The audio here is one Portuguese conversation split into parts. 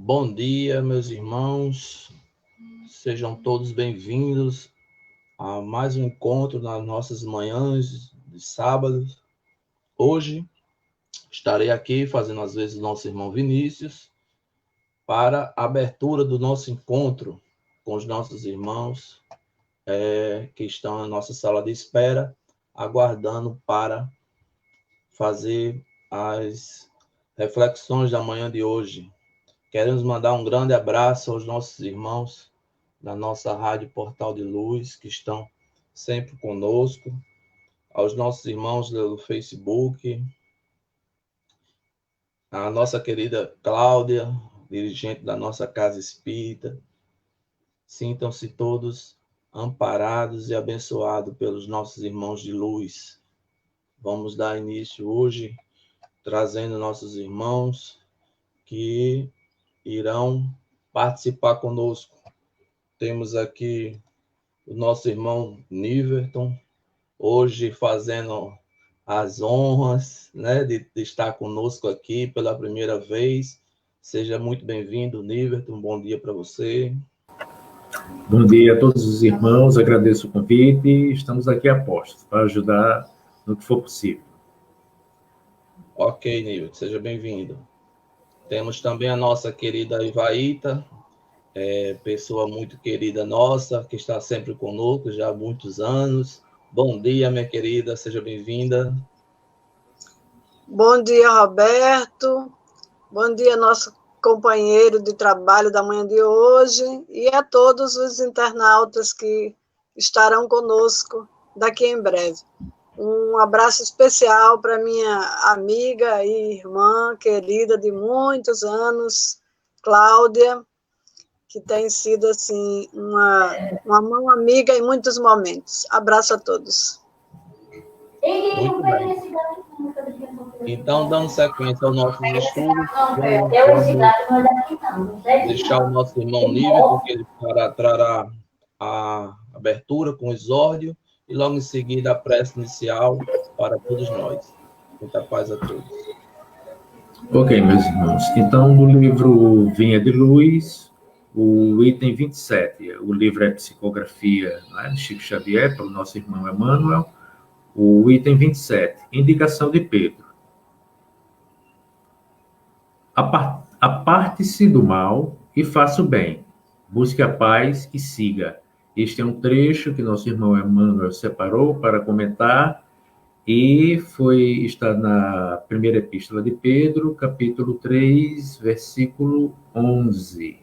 Bom dia, meus irmãos. Sejam todos bem-vindos a mais um encontro nas nossas manhãs de sábado. Hoje estarei aqui fazendo as vezes do nosso irmão Vinícius para a abertura do nosso encontro com os nossos irmãos que estão na nossa sala de espera, aguardando para fazer as reflexões da manhã de hoje. Queremos mandar um grande abraço aos nossos irmãos da nossa Rádio Portal de Luz, que estão sempre conosco, aos nossos irmãos do Facebook, a nossa querida Cláudia, dirigente da nossa Casa Espírita. Sintam-se todos amparados e abençoados pelos nossos irmãos de luz. Vamos dar início hoje, trazendo nossos irmãos que irão participar conosco. Temos aqui o nosso irmão Niverton, hoje fazendo as honras, de estar conosco aqui pela primeira vez. Seja muito bem-vindo, Niverton. Um bom dia para você. Bom dia a todos os irmãos, agradeço o convite e estamos aqui a postos para ajudar no que for possível. Ok, Niverton, seja bem-vindo. Temos também a nossa querida Ivaíta, pessoa muito querida nossa, que está sempre conosco já há muitos anos. Bom dia, minha querida, seja bem-vinda. Bom dia, Roberto. Bom dia, nosso companheiro de trabalho da manhã de hoje e a todos os internautas que estarão conosco daqui em breve. Um abraço especial para minha amiga e irmã querida de muitos anos, Cláudia, que tem sido assim uma mão amiga em muitos momentos. Abraço a todos. Muito bem. Então, dando sequência aos nossos estudos, vamos deixar o nosso irmão Nível, porque ele trará a abertura com o exórdio e logo em seguida a prece inicial para todos nós. Muita paz a todos. Ok, meus irmãos. Então, no livro Vinha de Luz, o item 27, o livro é Psicografia, de Chico Xavier, pelo nosso irmão Emmanuel. O item 27, Indicação de Pedro. Aparte-se do mal e faça o bem. Busque a paz e siga. Este é um trecho que nosso irmão Emmanuel separou para comentar e está na primeira epístola de Pedro, capítulo 3, versículo 11.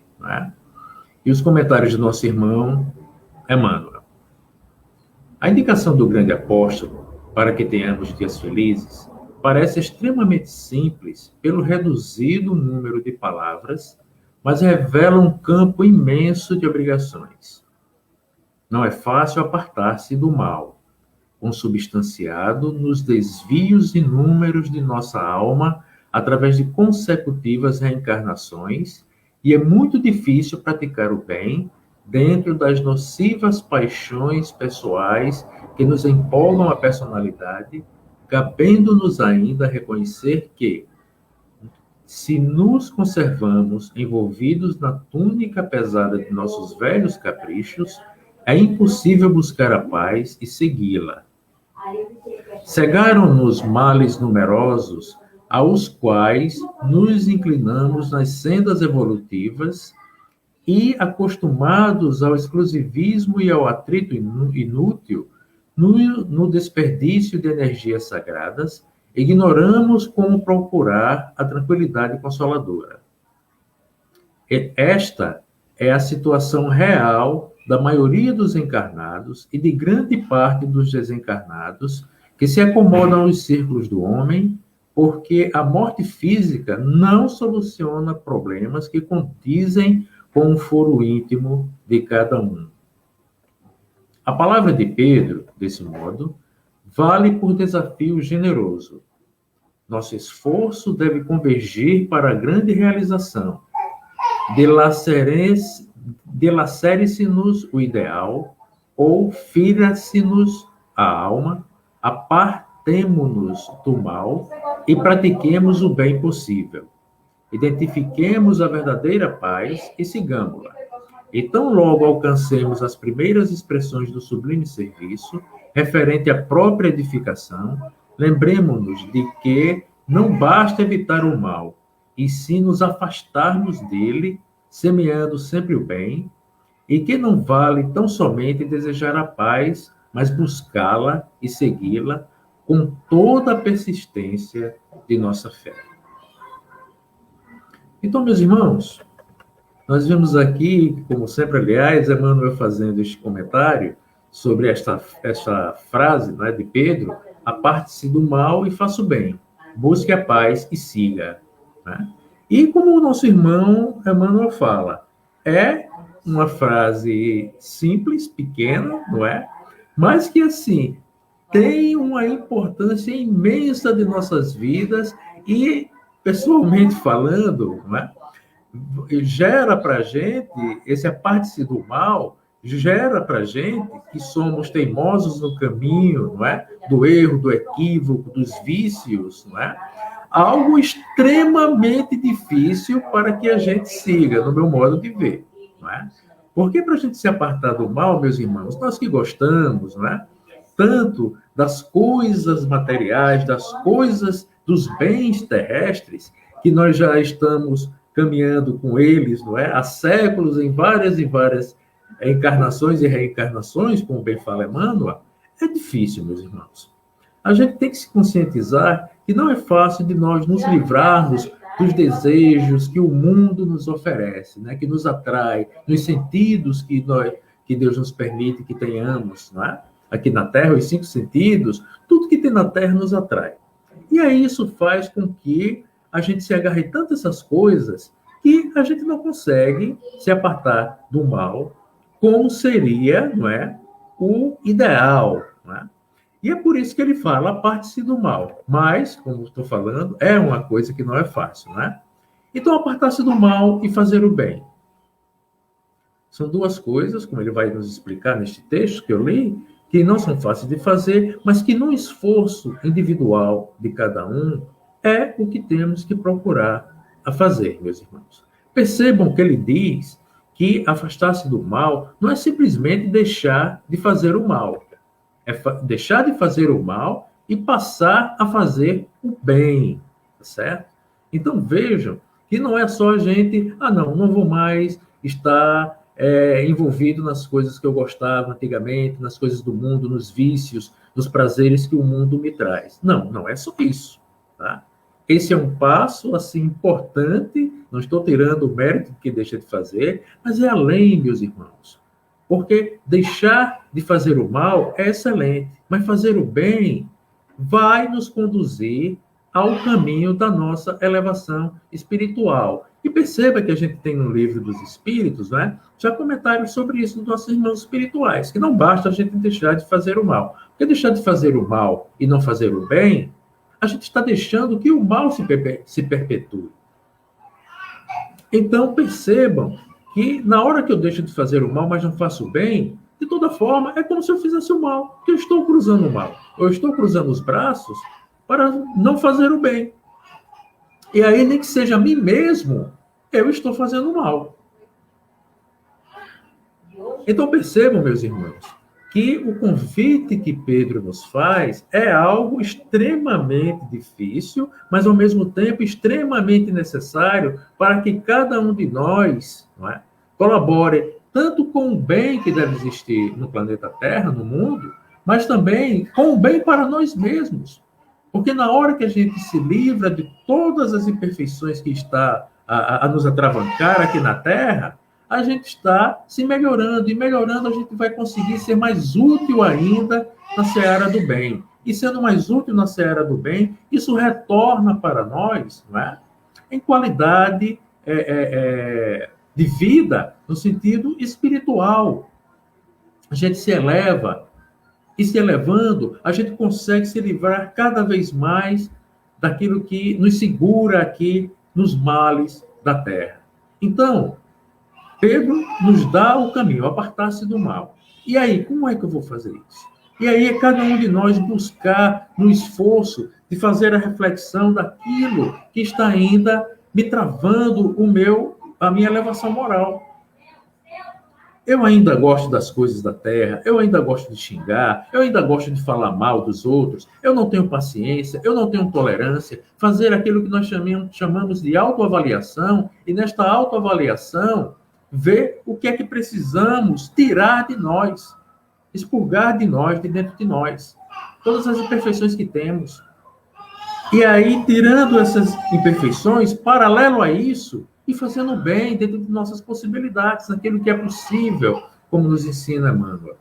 E os comentários do nosso irmão Emmanuel. A indicação do grande apóstolo para que tenhamos dias felizes parece extremamente simples pelo reduzido número de palavras, mas revela um campo imenso de obrigações. Não é fácil apartar-se do mal, consubstanciado nos desvios inúmeros de nossa alma através de consecutivas reencarnações, e é muito difícil praticar o bem dentro das nocivas paixões pessoais que nos empolgam a personalidade, cabendo-nos ainda reconhecer que, se nos conservamos envolvidos na túnica pesada de nossos velhos caprichos, é impossível buscar a paz e segui-la. Cegaram-nos males numerosos aos quais nos inclinamos nas sendas evolutivas e, acostumados ao exclusivismo e ao atrito inútil, no desperdício de energias sagradas, ignoramos como procurar a tranquilidade consoladora. Esta é a situação real da maioria dos encarnados e de grande parte dos desencarnados que se acomodam aos círculos do homem, porque a morte física não soluciona problemas que condizem com o foro íntimo de cada um. A palavra de Pedro, desse modo, vale por desafio generoso. Nosso esforço deve convergir para a grande realização. Dilacere-se-nos o ideal, ou fira-se-nos a alma, apartemo-nos do mal e pratiquemos o bem possível. Identifiquemos a verdadeira paz e sigamos-la. E tão logo alcancemos as primeiras expressões do sublime serviço, referente à própria edificação, lembremos-nos de que não basta evitar o mal, e sim nos afastarmos dele, semeando sempre o bem, e que não vale tão somente desejar a paz, mas buscá-la e segui-la com toda a persistência de nossa fé. Então, meus irmãos, nós vemos aqui, como sempre, aliás, Emmanuel fazendo este comentário sobre esta frase, né, de Pedro: aparte-se do mal e faça o bem, busque a paz e siga. Né? E como o nosso irmão Emmanuel fala, é uma frase simples, pequena, não é? Mas que, assim, tem uma importância imensa de nossas vidas e, pessoalmente falando, não é? Gera para a gente, esse aparte-se do mal, gera para a gente que somos teimosos no caminho, não é? Do erro, do equívoco, dos vícios, não é? Algo extremamente difícil para que a gente siga, no meu modo de ver, não é? Porque para a gente se apartar do mal, meus irmãos, nós que gostamos, não é? Tanto das coisas materiais, das coisas, dos bens terrestres, que nós já estamos caminhando com eles, não é? Há séculos, em várias e várias encarnações e reencarnações, como bem fala Emmanuel, é difícil, meus irmãos. A gente tem que se conscientizar que não é fácil de nós nos livrarmos dos desejos que o mundo nos oferece, né? Que nos atrai, nos sentidos que Deus nos permite que tenhamos, não é? Aqui na Terra, os 5 sentidos, tudo que tem na Terra nos atrai. E aí isso faz com que a gente se agarre tanto a essas coisas que a gente não consegue se apartar do mal como seria, não é, o ideal, não é? E é por isso que ele fala, aparte-se do mal. Mas, como estou falando, é uma coisa que não é fácil, não é? Então, apartar-se do mal e fazer o bem. São duas coisas, como ele vai nos explicar neste texto que eu li, que não são fáceis de fazer, mas que no esforço individual de cada um, é o que temos que procurar a fazer, meus irmãos. Percebam que ele diz que afastar-se do mal não é simplesmente deixar de fazer o mal. É deixar de fazer o mal e passar a fazer o bem, tá certo? Então vejam que não é só a gente, não vou mais estar envolvido nas coisas que eu gostava antigamente, nas coisas do mundo, nos vícios, nos prazeres que o mundo me traz. Não é só isso, tá? Esse é um passo, assim, importante, não estou tirando o mérito que deixa de fazer, mas é além, meus irmãos. Porque deixar de fazer o mal é excelente, mas fazer o bem vai nos conduzir ao caminho da nossa elevação espiritual. E perceba que a gente tem no Livro dos Espíritos, né, já comentários sobre isso dos nossos irmãos espirituais, que não basta a gente deixar de fazer o mal. Porque deixar de fazer o mal e não fazer o bem, a gente está deixando que o mal se perpetue. Então, percebam que na hora que eu deixo de fazer o mal, mas não faço o bem, de toda forma, é como se eu fizesse o mal, que eu estou cruzando o mal. Eu estou cruzando os braços para não fazer o bem. E aí, nem que seja a mim mesmo, eu estou fazendo o mal. Então, percebam, meus irmãos, que o convite que Pedro nos faz é algo extremamente difícil, mas, ao mesmo tempo, extremamente necessário para que cada um de nós, não é, colabore tanto com o bem que deve existir no planeta Terra, no mundo, mas também com o bem para nós mesmos. Porque na hora que a gente se livra de todas as imperfeições que está a nos atravancar aqui na Terra, a gente está se melhorando, e melhorando a gente vai conseguir ser mais útil ainda na seara do bem. E sendo mais útil na seara do bem, isso retorna para nós, não é? Em qualidade de vida, no sentido espiritual. A gente se eleva, e se elevando, a gente consegue se livrar cada vez mais daquilo que nos segura aqui nos males da terra. Então, Pedro nos dá o caminho, apartar-se do mal. E aí, como é que eu vou fazer isso? E aí é cada um de nós buscar no esforço de fazer a reflexão daquilo que está ainda me travando a minha elevação moral. Eu ainda gosto das coisas da terra, eu ainda gosto de xingar, eu ainda gosto de falar mal dos outros, eu não tenho paciência, eu não tenho tolerância, fazer aquilo que nós chamamos de autoavaliação, e nesta autoavaliação, ver o que é que precisamos tirar de nós, expurgar de nós, de dentro de nós, todas as imperfeições que temos. E aí, tirando essas imperfeições, paralelo a isso, e fazendo bem dentro de nossas possibilidades, naquilo que é possível, como nos ensina Emmanuel.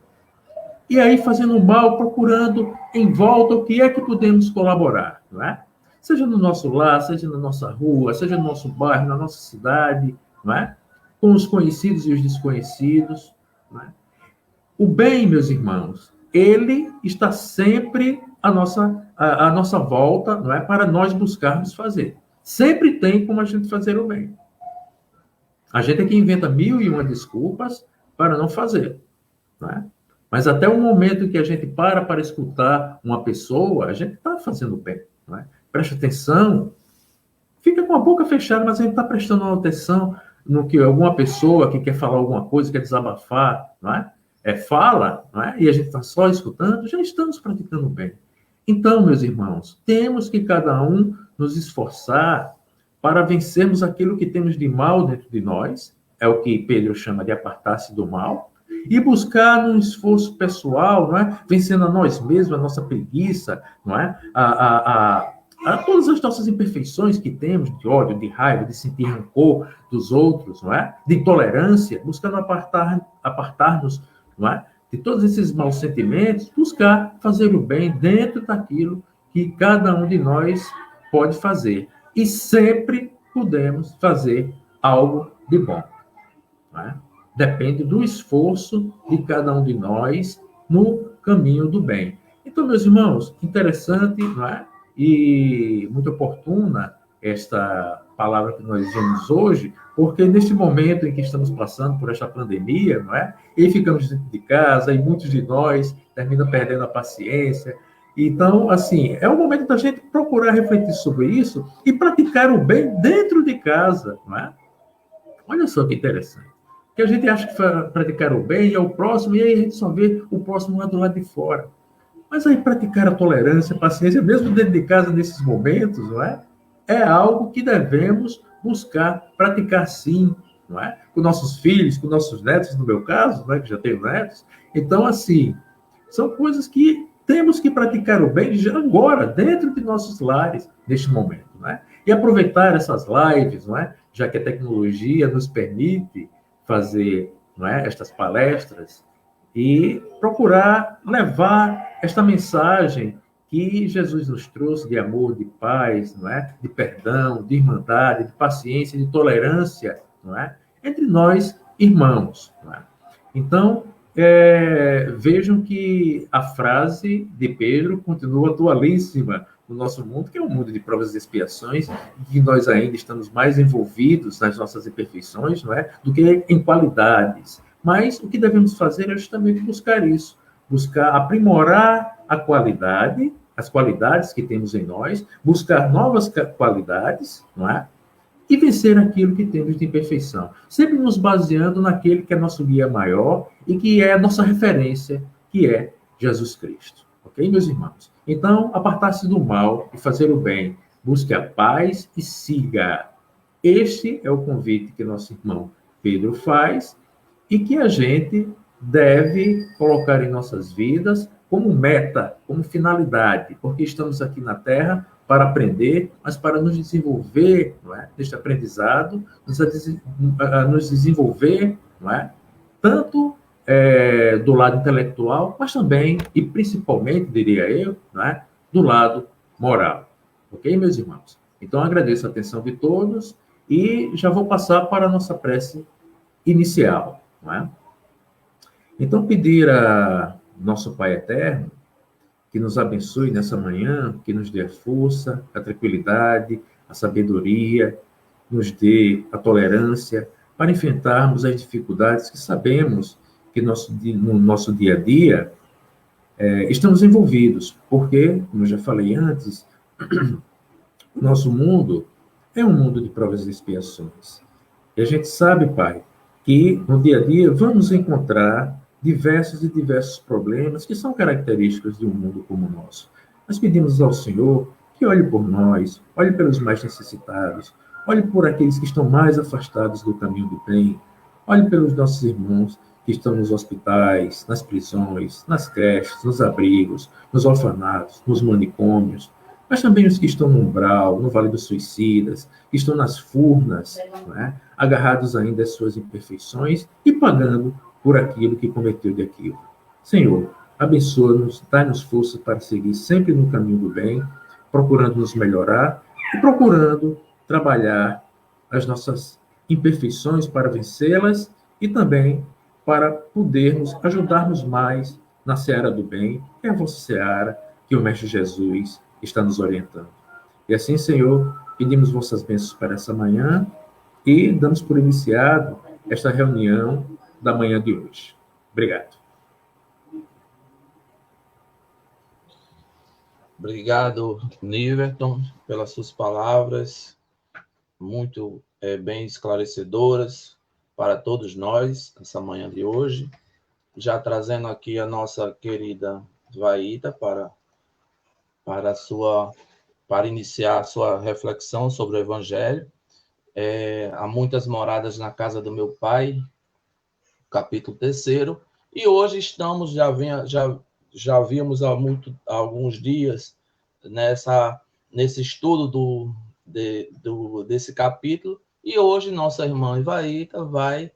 E aí, fazendo mal, procurando em volta o que é que podemos colaborar, não é? Seja no nosso lar, seja na nossa rua, seja no nosso bairro, na nossa cidade, não é? Com os conhecidos e os desconhecidos, não é? O bem, meus irmãos, ele está sempre à nossa volta, não é? Para nós buscarmos fazer. Sempre tem como a gente fazer o bem. A gente é que inventa 1001 desculpas para não fazer, não é? Mas até o momento que a gente para escutar uma pessoa, a gente está fazendo bem, não é? Presta atenção, fica com a boca fechada, mas a gente está prestando atenção no que alguma pessoa que quer falar alguma coisa, quer desabafar, não é? Fala, não é? E a gente está só escutando, já estamos praticando bem. Então, meus irmãos, temos que cada um nos esforçar para vencermos aquilo que temos de mal dentro de nós, é o que Pedro chama de apartar-se do mal, e buscar num esforço pessoal, não é? Vencendo a nós mesmos, a nossa preguiça, não é? A todas as nossas imperfeições que temos, de ódio, de raiva, de sentir rancor dos outros, não é? De intolerância, buscando apartar-nos, não é? De todos esses maus sentimentos, buscar fazer o bem dentro daquilo que cada um de nós pode fazer. E sempre podemos fazer algo de bom, não é? Depende do esforço de cada um de nós no caminho do bem. Então, meus irmãos, interessante, não é? E muito oportuna esta palavra que nós vemos hoje, porque neste momento em que estamos passando por esta pandemia, não é? E ficamos dentro de casa, e muitos de nós terminam perdendo a paciência. Então, assim, é o momento da gente procurar refletir sobre isso e praticar o bem dentro de casa, não é? Olha só que interessante. Que a gente acha que praticar o bem é o próximo, e aí a gente só vê o próximo lá do lado de fora. Mas aí praticar a tolerância, a paciência, mesmo dentro de casa, nesses momentos, não é? É algo que devemos buscar praticar sim, não é? Com nossos filhos, com nossos netos, no meu caso, né, que já tenho netos. Então, assim, são coisas que temos que praticar o bem já agora, dentro de nossos lares, neste momento, não é? E aproveitar essas lives, não é? Já que a tecnologia nos permite fazer, não é, estas palestras e procurar levar esta mensagem que Jesus nos trouxe de amor, de paz, não é? De perdão, de irmandade, de paciência, de tolerância, não é? Entre nós, irmãos, não é? Então, vejam que a frase de Pedro continua atualíssima no nosso mundo, que é um mundo de provas e expiações, que nós ainda estamos mais envolvidos nas nossas imperfeições, não é? Do que em qualidades. Mas o que devemos fazer é justamente buscar isso, buscar aprimorar a qualidade, as qualidades que temos em nós, buscar novas qualidades, não é? E vencer aquilo que temos de imperfeição. Sempre nos baseando naquele que é nosso guia maior e que é a nossa referência, que é Jesus Cristo. Ok, meus irmãos? Então, apartar-se do mal e fazer o bem. Busque a paz e siga. Este é o convite que nosso irmão Pedro faz e que a gente deve colocar em nossas vidas como meta, como finalidade, porque estamos aqui na Terra para aprender, mas para nos desenvolver, não é? Neste aprendizado, nos desenvolver, não é? Tanto do lado intelectual, mas também, e principalmente, diria eu, não é? Do lado moral. Ok, meus irmãos? Então, agradeço a atenção de todos e já vou passar para a nossa prece inicial, não é? Então, pedir a nosso Pai Eterno que nos abençoe nessa manhã, que nos dê a força, a tranquilidade, a sabedoria, nos dê a tolerância para enfrentarmos as dificuldades que sabemos que no nosso dia a dia estamos envolvidos, porque, como eu já falei antes, o nosso mundo É um mundo de provas e expiações. E a gente sabe, Pai, que no dia a dia vamos encontrar diversos problemas que são característicos de um mundo como o nosso. Nós pedimos ao Senhor que olhe por nós, olhe pelos mais necessitados, olhe por aqueles que estão mais afastados do caminho do bem, olhe pelos nossos irmãos que estão nos hospitais, nas prisões, nas creches, nos abrigos, nos orfanatos, nos manicômios, mas também os que estão no umbral, no Vale dos Suicidas, que estão nas furnas, não é? Agarrados ainda às suas imperfeições e pagando por aquilo que cometeu de aquilo. Senhor, abençoa-nos, dá-nos força para seguir sempre no caminho do bem, procurando nos melhorar e procurando trabalhar as nossas imperfeições para vencê-las e também para podermos ajudarmos mais na seara do bem, que é a vossa seara, que o Mestre Jesus está nos orientando. E assim, Senhor, pedimos vossas bênçãos para essa manhã e damos por iniciado esta reunião da manhã de hoje. Obrigado. Obrigado, Niverton, pelas suas palavras, muito bem esclarecedoras para todos nós, essa manhã de hoje. Já trazendo aqui a nossa querida Vaíta para iniciar a sua reflexão sobre o Evangelho. Há muitas moradas na casa do meu Pai, capítulo 3º, e hoje estamos, já vimos há alguns dias nesse estudo desse capítulo, e hoje nossa irmã Ivaíta vai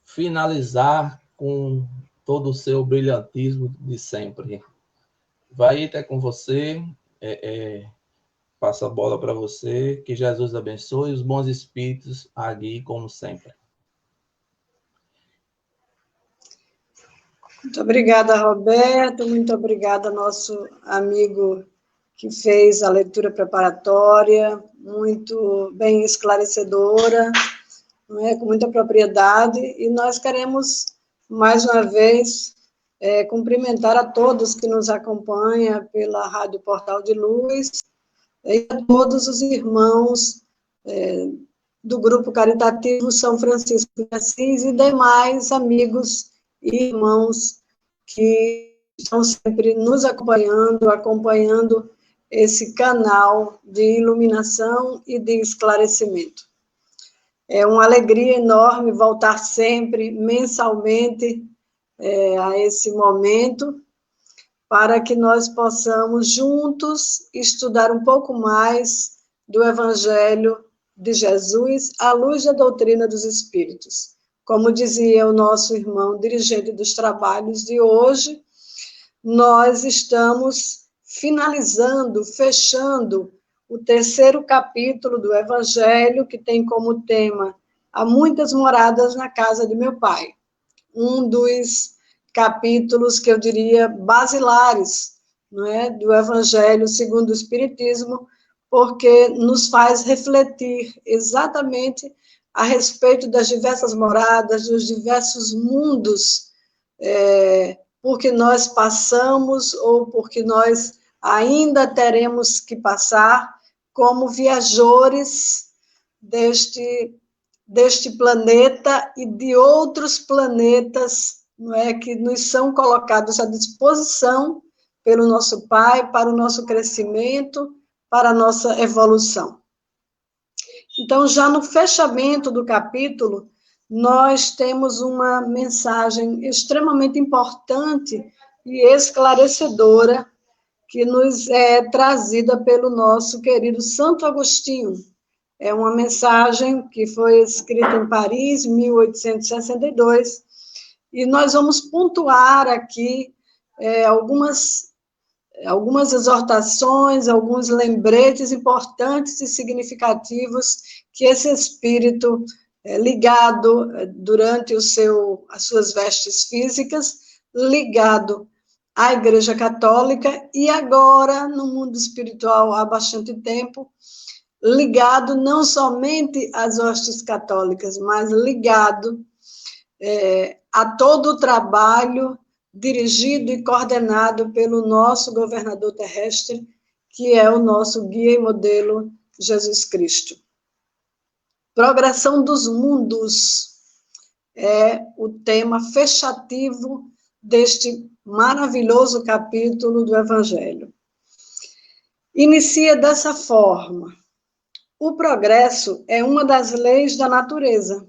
finalizar com todo o seu brilhantismo de sempre. Ivaíta, é com você, passa a bola para você, que Jesus abençoe, os bons espíritos ali, como sempre. Muito obrigada, Roberto, muito obrigada, nosso amigo que fez a leitura preparatória, muito bem esclarecedora, não é? Com muita propriedade, e nós queremos, mais uma vez, cumprimentar a todos que nos acompanham pela Rádio Portal de Luz, e a todos os irmãos do Grupo Caritativo São Francisco de Assis e demais amigos e irmãos que estão sempre nos acompanhando esse canal de iluminação e de esclarecimento. É uma alegria enorme voltar sempre, mensalmente, a esse momento, para que nós possamos juntos estudar um pouco mais do Evangelho de Jesus à luz da doutrina dos Espíritos. Como dizia o nosso irmão dirigente dos trabalhos de hoje, nós estamos fechando o 3º capítulo do Evangelho, que tem como tema Há muitas moradas na casa de meu Pai. Um dos capítulos que eu diria basilares, não é, do Evangelho segundo o Espiritismo, porque nos faz refletir exatamente a respeito das diversas moradas, dos diversos mundos, porque nós passamos ou porque nós ainda teremos que passar como viajores deste planeta e de outros planetas, não é, que nos são colocados à disposição pelo nosso Pai, para o nosso crescimento, para a nossa evolução. Então, já no fechamento do capítulo, nós temos uma mensagem extremamente importante e esclarecedora que nos é trazida pelo nosso querido Santo Agostinho. É uma mensagem que foi escrita em Paris, em 1862, e nós vamos pontuar aqui algumas exortações, alguns lembretes importantes e significativos que esse espírito ligado durante as suas vestes físicas, ligado à Igreja Católica e agora no mundo espiritual há bastante tempo, ligado não somente às hostes católicas, mas ligado a todo o trabalho dirigido e coordenado pelo nosso governador terrestre, que é o nosso guia e modelo Jesus Cristo. Progressão dos mundos é o tema fechativo deste maravilhoso capítulo do Evangelho. Inicia dessa forma: o progresso é uma das leis da natureza.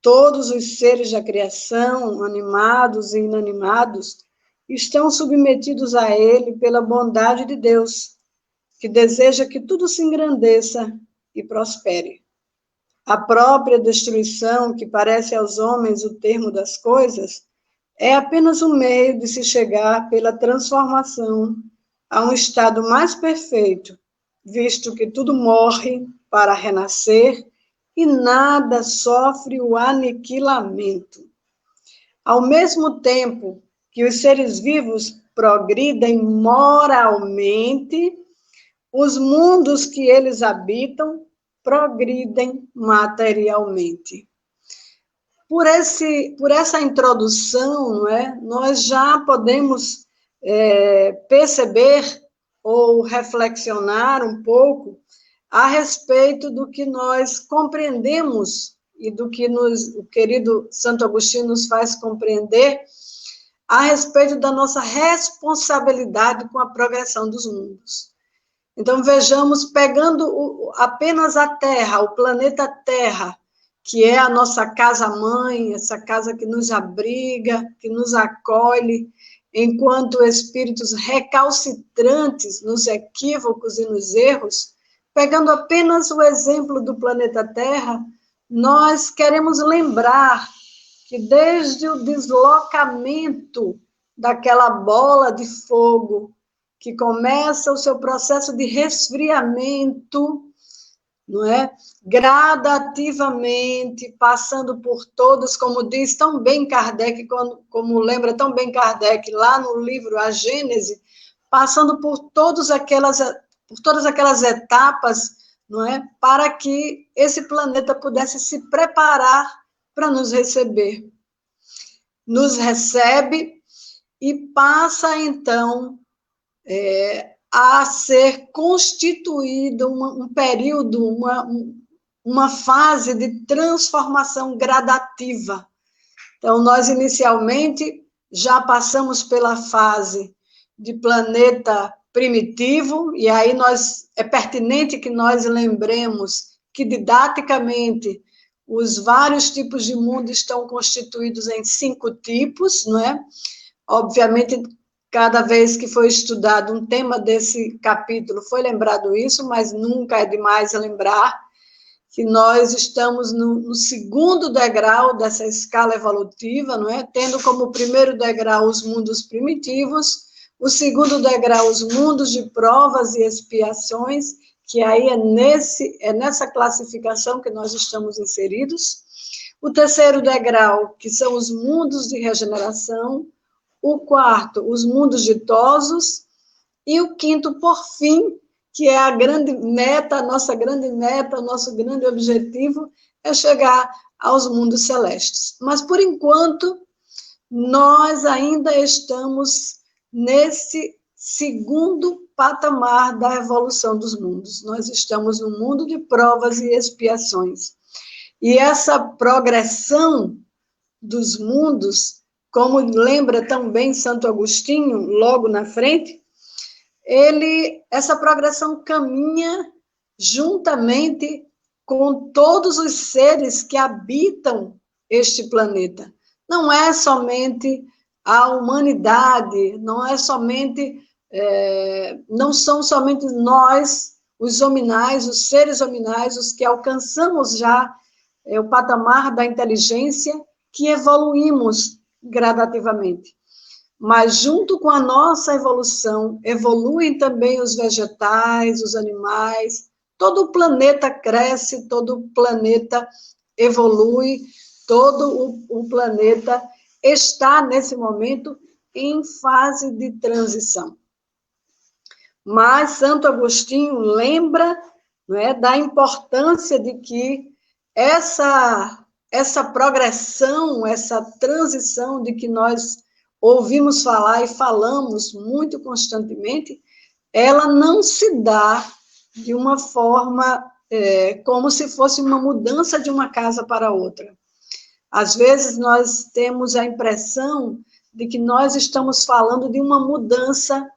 Todos os seres da criação, animados e inanimados, estão submetidos a ele pela bondade de Deus, que deseja que tudo se engrandeça e prospere. A própria destruição, que parece aos homens o termo das coisas, é apenas um meio de se chegar pela transformação a um estado mais perfeito, visto que tudo morre para renascer e nada sofre o aniquilamento. Ao mesmo tempo que os seres vivos progridem moralmente, os mundos que eles habitam progridem materialmente. Por essa introdução, não é, nós já podemos perceber ou reflexionar um pouco a respeito do que nós compreendemos e do que o querido Santo Agostinho nos faz compreender a respeito da nossa responsabilidade com a progressão dos mundos. Então, vejamos, pegando apenas a Terra, o planeta Terra, que é a nossa casa-mãe, essa casa que nos abriga, que nos acolhe, enquanto espíritos recalcitrantes nos equívocos e nos erros, pegando apenas o exemplo do planeta Terra, nós queremos lembrar que desde o deslocamento daquela bola de fogo, que começa o seu processo de resfriamento, não é? Gradativamente, passando por todos, como diz tão bem Kardec, como lembra tão bem Kardec, lá no livro A Gênese, passando por todas aquelas etapas, não é? Para que esse planeta pudesse se preparar para nos receber. Nos recebe e passa, então, a ser constituído um período, uma fase de transformação gradativa. Então, nós inicialmente já passamos pela fase de planeta primitivo, e aí é pertinente que nós lembremos que, didaticamente, os vários tipos de mundo estão constituídos em 5 tipos, não é? Obviamente, cada vez que foi estudado um tema desse capítulo, foi lembrado isso, mas nunca é demais lembrar que nós estamos no segundo degrau dessa escala evolutiva, não é? Tendo como primeiro degrau os mundos primitivos, o segundo degrau os mundos de provas e expiações, que aí é nessa classificação que nós estamos inseridos. O terceiro degrau, que são os mundos de regeneração. O quarto, os mundos ditosos. E o quinto, por fim, que é a grande meta, a nossa grande meta, o nosso grande objetivo, é chegar aos mundos celestes. Mas, por enquanto, nós ainda estamos nesse segundo patamar da evolução dos mundos. Nós estamos no mundo de provas e expiações. E essa progressão dos mundos, como lembra também Santo Agostinho, logo na frente, essa progressão caminha juntamente com todos os seres que habitam este planeta. Não é somente a humanidade, não são somente nós, os hominais, os seres hominais, os que alcançamos já o patamar da inteligência, que evoluímos gradativamente. Mas, junto com a nossa evolução, evoluem também os vegetais, os animais, todo o planeta cresce, todo o planeta evolui, todo o planeta está, nesse momento, em fase de transição. Mas Santo Agostinho lembra, não é, da importância de que essa progressão, essa transição de que nós ouvimos falar e falamos muito constantemente, ela não se dá de uma forma como se fosse uma mudança de uma casa para outra. Às vezes, nós temos a impressão de que nós estamos falando de uma mudança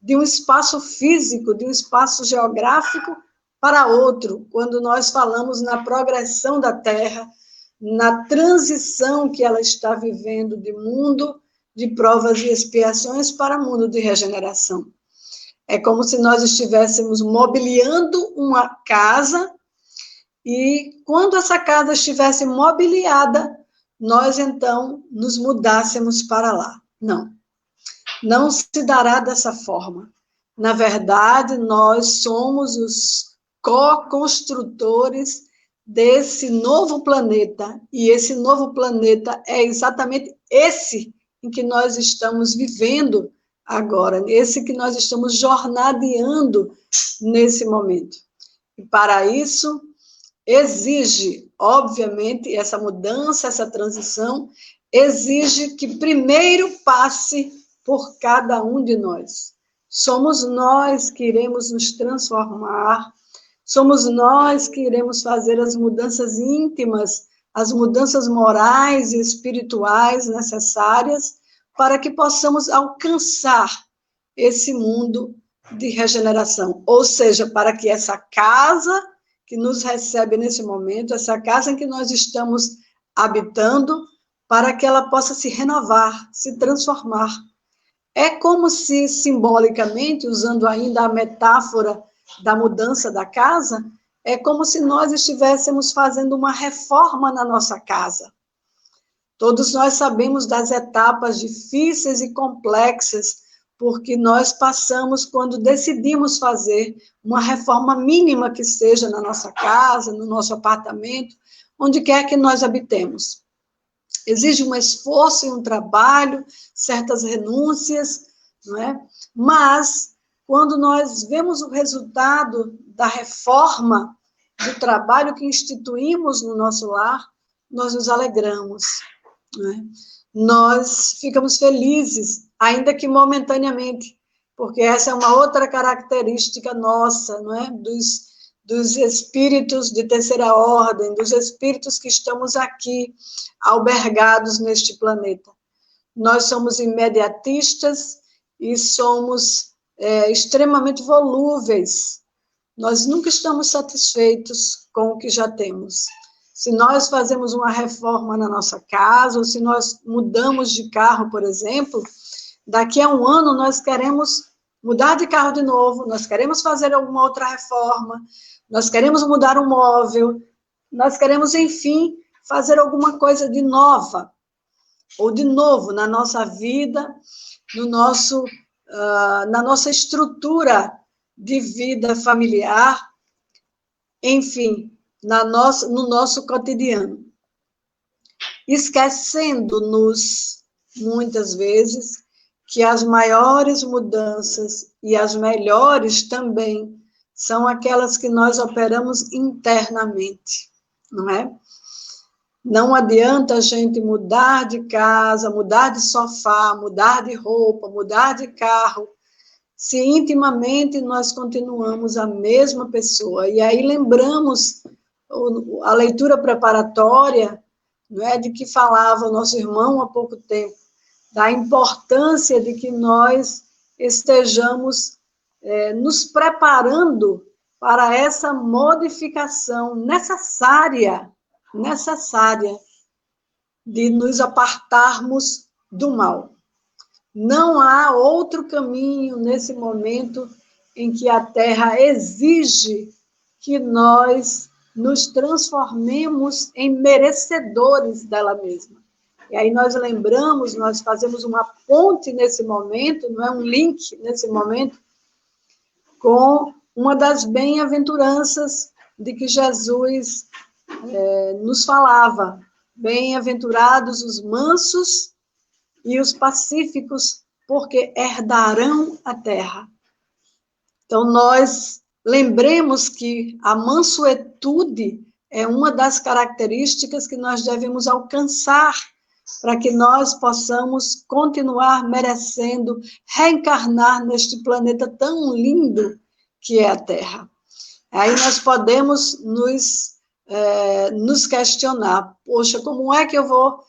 de um espaço físico, de um espaço geográfico para outro, quando nós falamos na progressão da Terra, na transição que ela está vivendo de mundo de provas e expiações para mundo de regeneração. É como se nós estivéssemos mobiliando uma casa e, quando essa casa estivesse mobiliada, nós, então, nos mudássemos para lá. Não. Não se dará dessa forma. Na verdade, nós somos os co-construtores desse novo planeta, e esse novo planeta é exatamente esse em que nós estamos vivendo agora, esse que nós estamos jornadeando nesse momento. E para isso, exige, obviamente, essa mudança, essa transição, exige que primeiro passe por cada um de nós. Somos nós que iremos nos transformar, somos nós que iremos fazer as mudanças íntimas, as mudanças morais e espirituais necessárias para que possamos alcançar esse mundo de regeneração. Ou seja, para que essa casa que nos recebe nesse momento, essa casa em que nós estamos habitando, para que ela possa se renovar, se transformar. É como se, simbolicamente, usando ainda a metáfora da mudança da casa, é como se nós estivéssemos fazendo uma reforma na nossa casa. Todos nós sabemos das etapas difíceis e complexas, porque nós passamos quando decidimos fazer uma reforma mínima que seja na nossa casa, no nosso apartamento, onde quer que nós habitemos. Exige um esforço e um trabalho, certas renúncias, não é? Mas, quando nós vemos o resultado da reforma, do trabalho que instituímos no nosso lar, nós nos alegramos, não é? Nós ficamos felizes, ainda que momentaneamente, porque essa é uma outra característica nossa, não é? Dos espíritos de terceira ordem, dos espíritos que estamos aqui, albergados neste planeta. Nós somos imediatistas e somos extremamente volúveis. Nós nunca estamos satisfeitos com o que já temos. Se nós fazemos uma reforma na nossa casa, ou se nós mudamos de carro, por exemplo, daqui a um ano nós queremos mudar de carro de novo, nós queremos fazer alguma outra reforma, nós queremos mudar um móvel, nós queremos, enfim, fazer alguma coisa de nova, ou de novo na nossa vida, na nossa estrutura de vida familiar, enfim, no nosso cotidiano. Esquecendo-nos, muitas vezes, que as maiores mudanças e as melhores também são aquelas que nós operamos internamente, não é? Não adianta a gente mudar de casa, mudar de sofá, mudar de roupa, mudar de carro, se intimamente nós continuamos a mesma pessoa. E aí lembramos a leitura preparatória, não é, de que falava o nosso irmão há pouco tempo, da importância de que nós estejamos nos preparando para essa modificação necessária de nos apartarmos do mal. Não há outro caminho nesse momento em que a Terra exige que nós nos transformemos em merecedores dela mesma. E aí nós lembramos, nós fazemos uma ponte nesse momento, não é um link nesse momento, com uma das bem-aventuranças de que Jesus nos falava. Bem-aventurados os mansos e os pacíficos, porque herdarão a terra. Então, nós lembremos que a mansuetude é uma das características que nós devemos alcançar para que nós possamos continuar merecendo reencarnar neste planeta tão lindo que é a Terra. Aí nós podemos nos questionar, poxa, como é que eu vou...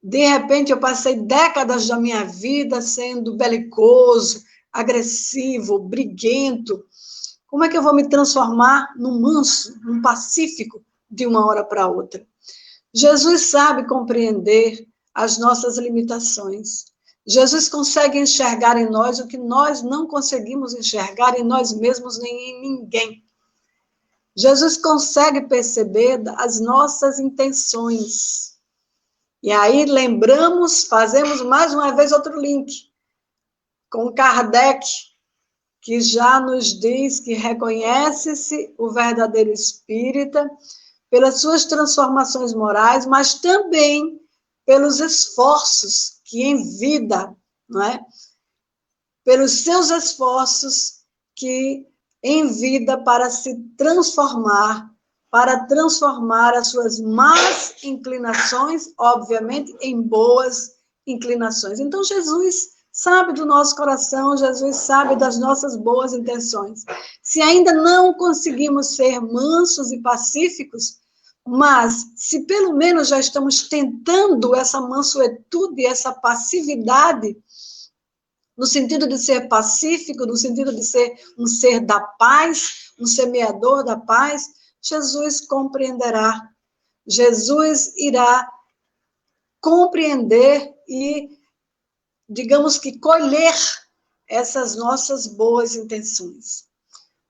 De repente, eu passei décadas da minha vida sendo belicoso, agressivo, briguento. Como é que eu vou me transformar num manso, num pacífico, de uma hora para outra? Jesus sabe compreender as nossas limitações. Jesus consegue enxergar em nós o que nós não conseguimos enxergar em nós mesmos nem em ninguém. Jesus consegue perceber as nossas intenções. E aí fazemos mais uma vez outro link com Kardec, que já nos diz que reconhece-se o verdadeiro espírita pelas suas transformações morais, mas também pelos esforços que em vida, não é? Pelos seus esforços que em vida para se transformar, para transformar as suas más inclinações, obviamente, em boas inclinações. Então, Jesus sabe do nosso coração, Jesus sabe das nossas boas intenções. Se ainda não conseguimos ser mansos e pacíficos, mas se pelo menos já estamos tentando essa mansuetude, essa passividade, no sentido de ser pacífico, no sentido de ser um ser da paz, um semeador da paz, Jesus compreenderá. Jesus irá compreender e, digamos que, colher essas nossas boas intenções.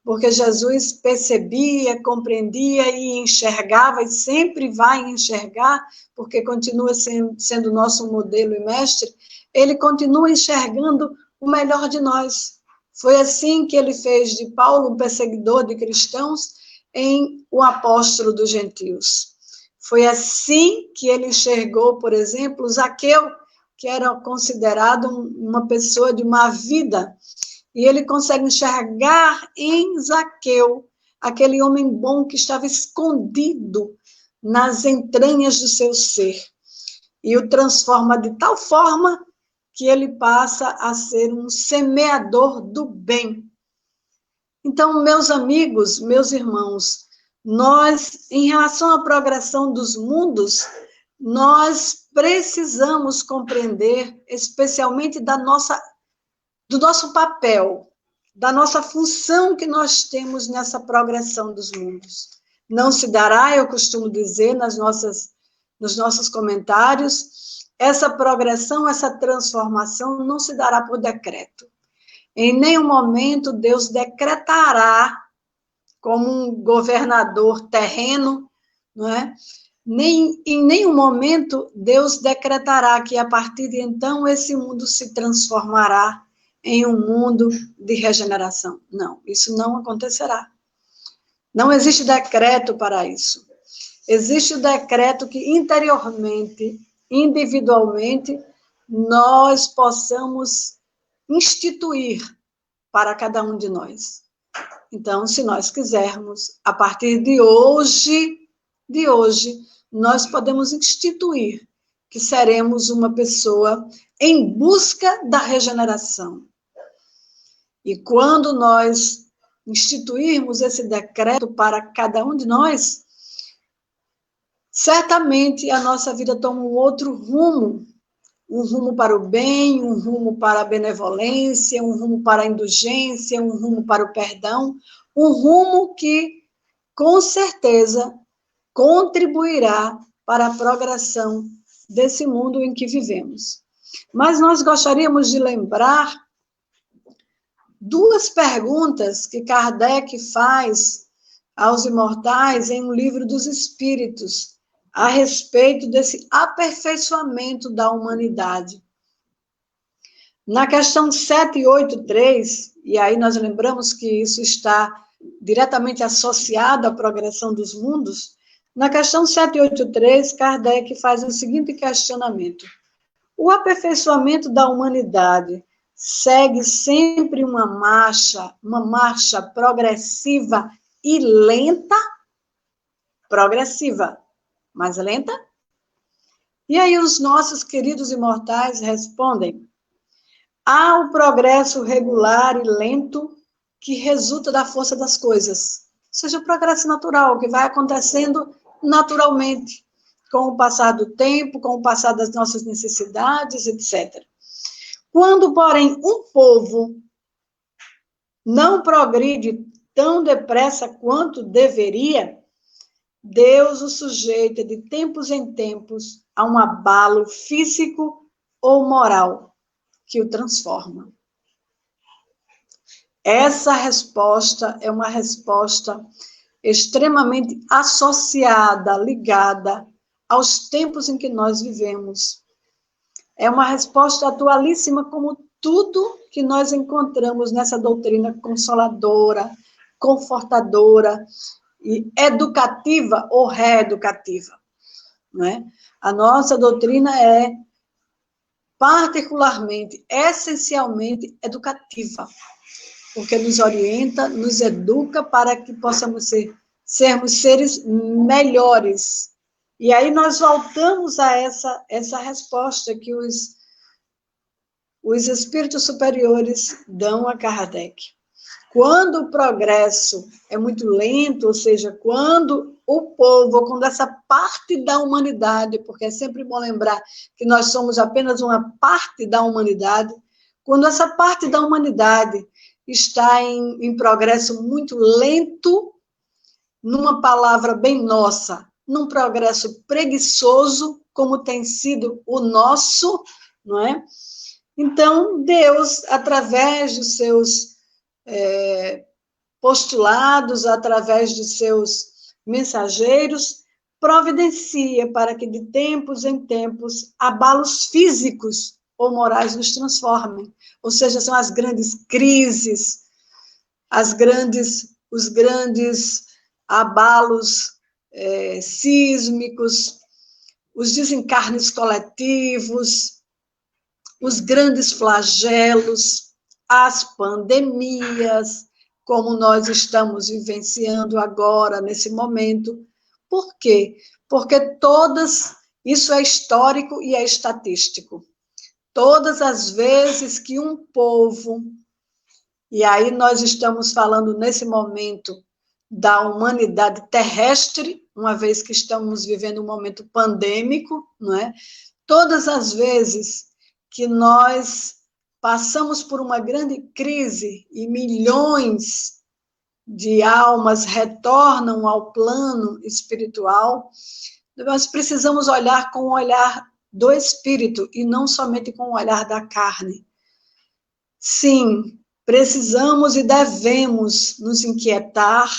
Porque Jesus percebia, compreendia e enxergava, e sempre vai enxergar, porque continua sendo nosso modelo e mestre, ele continua enxergando o melhor de nós. Foi assim que ele fez de Paulo um perseguidor de cristãos em o apóstolo dos gentios. Foi assim que ele enxergou, por exemplo, Zaqueu, que era considerado uma pessoa de má vida, e ele consegue enxergar em Zaqueu aquele homem bom que estava escondido nas entranhas do seu ser, e o transforma de tal forma que ele passa a ser um semeador do bem. Então, meus amigos, meus irmãos, nós, em relação à progressão dos mundos, nós precisamos compreender, especialmente do nosso papel, da nossa função que nós temos nessa progressão dos mundos. Não se dará, eu costumo dizer nos nossos comentários, essa progressão, essa transformação não se dará por decreto. Em nenhum momento Deus decretará como um governador terreno, não é? Em nenhum momento Deus decretará que a partir de então esse mundo se transformará em um mundo de regeneração. Não, isso não acontecerá. Não existe decreto para isso. Existe o decreto que interiormente, individualmente, nós possamos instituir para cada um de nós. Então, se nós quisermos, a partir de hoje, nós podemos instituir que seremos uma pessoa em busca da regeneração. E quando nós instituirmos esse decreto para cada um de nós, certamente a nossa vida toma um outro rumo, um rumo para o bem, um rumo para a benevolência, um rumo para a indulgência, um rumo para o perdão, um rumo que, com certeza, contribuirá para a progressão desse mundo em que vivemos. Mas nós gostaríamos de lembrar duas perguntas que Kardec faz aos imortais em um livro dos Espíritos, a respeito desse aperfeiçoamento da humanidade. Na questão 783, e aí nós lembramos que isso está diretamente associado à progressão dos mundos, na questão 783, Kardec faz o seguinte questionamento: o aperfeiçoamento da humanidade segue sempre uma marcha progressiva e lenta? Progressiva, mas lenta? E aí os nossos queridos imortais respondem: há o progresso regular e lento que resulta da força das coisas. seja, o progresso natural, que vai acontecendo naturalmente, com o passar do tempo, com o passar das nossas necessidades, etc. Quando, porém, um povo não progride tão depressa quanto deveria, Deus o sujeita de tempos em tempos a um abalo físico ou moral que o transforma. Essa resposta é uma resposta extremamente associada, ligada aos tempos em que nós vivemos. É uma resposta atualíssima, como tudo que nós encontramos nessa doutrina consoladora, confortadora e educativa ou reeducativa. Não é? A nossa doutrina é particularmente, essencialmente educativa, porque nos orienta, nos educa para que possamos sermos seres melhores. E aí nós voltamos a essa resposta que os espíritos superiores dão a Kardec. Quando o progresso é muito lento, ou seja, quando o povo, quando essa parte da humanidade, porque é sempre bom lembrar que nós somos apenas uma parte da humanidade, quando essa parte da humanidade está em progresso muito lento, numa palavra bem nossa, num progresso preguiçoso, como tem sido o nosso, não é? Então, Deus, através dos seus postulados, através dos seus mensageiros, providencia para que de tempos em tempos abalos físicos ou morais nos transformem. Ou seja, são as grandes crises, os grandes abalos sísmicos, os desencarnes coletivos, os grandes flagelos, as pandemias, como nós estamos vivenciando agora, nesse momento. Por quê? Porque isso é histórico e é estatístico. Todas as vezes que um povo, e aí nós estamos falando nesse momento da humanidade terrestre, uma vez que estamos vivendo um momento pandêmico, não é? Todas as vezes que nós passamos por uma grande crise e milhões de almas retornam ao plano espiritual, nós precisamos olhar com o olhar do espírito e não somente com o olhar da carne. Sim, precisamos e devemos nos inquietar,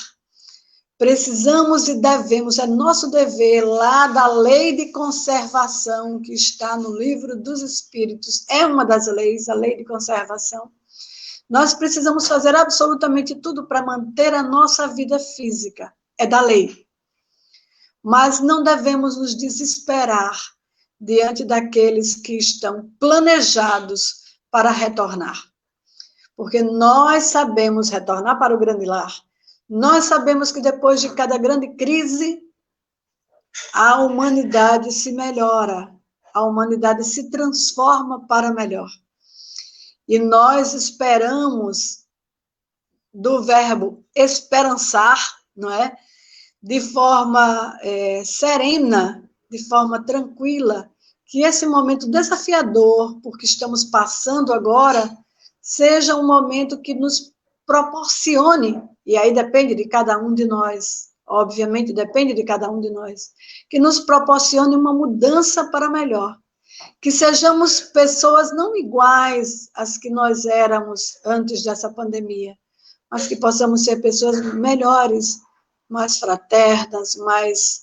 precisamos e devemos, é nosso dever, lá da lei de conservação, que está no Livro dos Espíritos, é uma das leis, a lei de conservação. Nós precisamos fazer absolutamente tudo para manter a nossa vida física, é da lei. Mas não devemos nos desesperar diante daqueles que estão planejados para retornar. Porque nós sabemos retornar para o grande lar. Nós sabemos que depois de cada grande crise, a humanidade se melhora, a humanidade se transforma para melhor. E nós esperamos do verbo esperançar, não é? De forma serena, de forma tranquila, que esse momento desafiador, porque estamos passando agora, seja um momento que nos proporcione, e aí depende de cada um de nós, obviamente depende de cada um de nós, que nos proporcione uma mudança para melhor. Que sejamos pessoas não iguais às que nós éramos antes dessa pandemia, mas que possamos ser pessoas melhores, mais fraternas, mais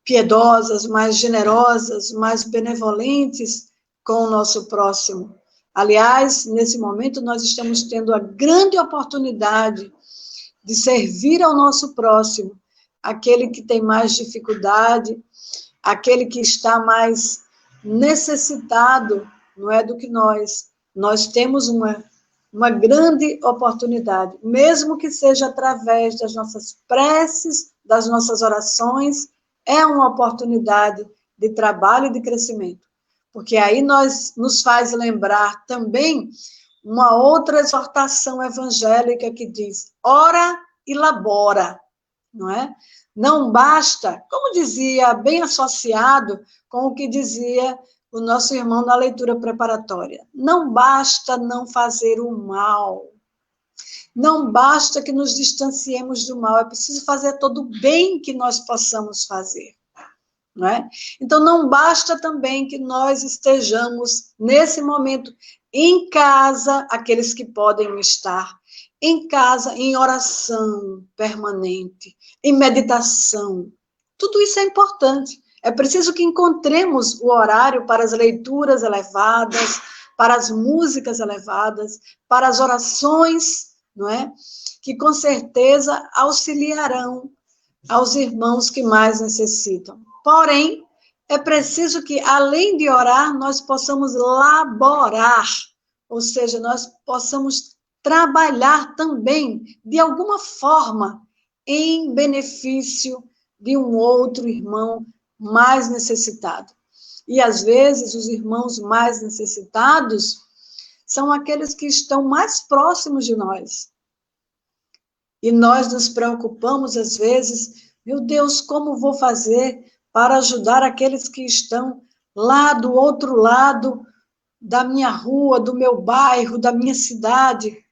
piedosas, mais generosas, mais benevolentes com o nosso próximo. Aliás, nesse momento, nós estamos tendo a grande oportunidade de servir ao nosso próximo, aquele que tem mais dificuldade, aquele que está mais necessitado, não é, do que nós. Nós temos uma grande oportunidade, mesmo que seja através das nossas preces, das nossas orações, é uma oportunidade de trabalho e de crescimento. Porque aí nos faz lembrar também uma outra exortação evangélica que diz: ora e labora, não é? Não basta, como dizia, bem associado com o que dizia o nosso irmão na leitura preparatória, não basta não fazer o mal, não basta que nos distanciemos do mal, é preciso fazer todo o bem que nós possamos fazer. Não é? Então, não basta também que nós estejamos, nesse momento, em casa, aqueles que podem estar, em casa, em oração permanente, em meditação. Tudo isso é importante. É preciso que encontremos o horário para as leituras elevadas, para as músicas elevadas, para as orações, não é? Que com certeza auxiliarão aos irmãos que mais necessitam. Porém, é preciso que, além de orar, nós possamos laborar, ou seja, nós possamos trabalhar também, de alguma forma, em benefício de um outro irmão mais necessitado. E, às vezes, os irmãos mais necessitados são aqueles que estão mais próximos de nós. E nós nos preocupamos, às vezes, meu Deus, como vou fazer para ajudar aqueles que estão lá do outro lado da minha rua, do meu bairro, da minha cidade?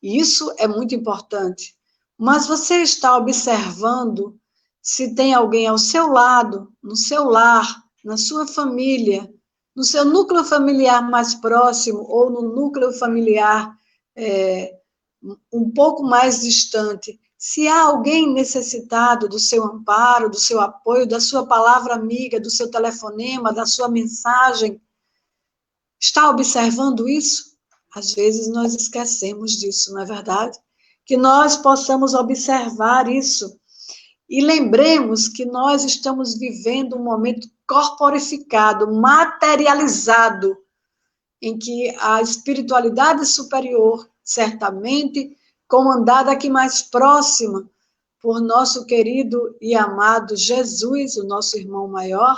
Isso é muito importante. Mas você está observando se tem alguém ao seu lado, no seu lar, na sua família, no seu núcleo familiar mais próximo ou no núcleo familiar um pouco mais distante, se há alguém necessitado do seu amparo, do seu apoio, da sua palavra amiga, do seu telefonema, da sua mensagem, está observando isso? Às vezes nós esquecemos disso, não é verdade? Que nós possamos observar isso e lembremos que nós estamos vivendo um momento corporificado, materializado, em que a espiritualidade superior, certamente comandada aqui mais próxima por nosso querido e amado Jesus, o nosso irmão maior,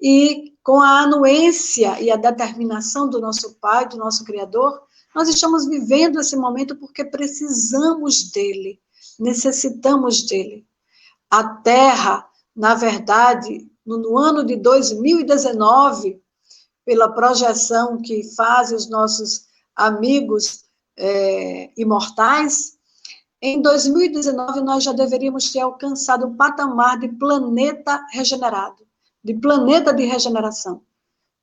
e com a anuência e a determinação do nosso Pai, do nosso Criador, nós estamos vivendo esse momento porque precisamos dele, necessitamos dele. A Terra, na verdade, no ano de 2019, pela projeção que fazem os nossos amigos imortais, em 2019 nós já deveríamos ter alcançado o patamar de planeta regenerado, de planeta de regeneração.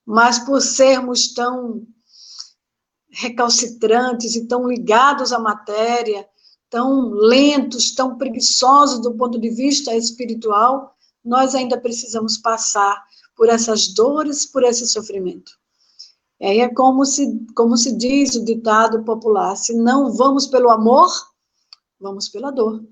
Mas por sermos tão recalcitrantes e tão ligados à matéria, tão lentos, tão preguiçosos do ponto de vista espiritual, nós ainda precisamos passar por essas dores, por esse sofrimento. É como se diz o ditado popular, se não vamos pelo amor, vamos pela dor.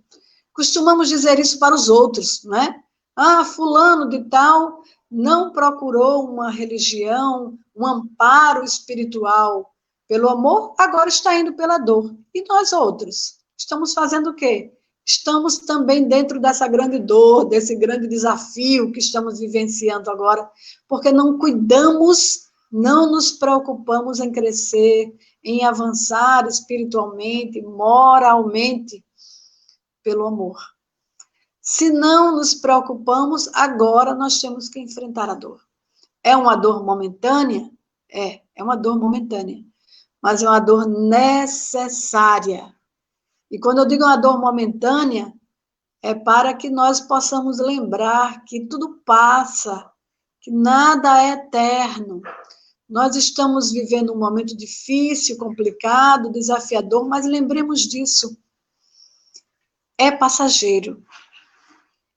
Costumamos dizer isso para os outros, não é? Ah, fulano de tal não procurou uma religião, um amparo espiritual pelo amor, agora está indo pela dor. E nós outros? Estamos fazendo o quê? Estamos também dentro dessa grande dor, desse grande desafio que estamos vivenciando agora, porque não cuidamos, não nos preocupamos em crescer, em avançar espiritualmente, moralmente, pelo amor. Se não nos preocupamos, agora nós temos que enfrentar a dor. É uma dor momentânea? É uma dor momentânea, mas é uma dor necessária. E quando eu digo uma dor momentânea, é para que nós possamos lembrar que tudo passa, que nada é eterno. Nós estamos vivendo um momento difícil, complicado, desafiador, mas lembremos disso. É passageiro.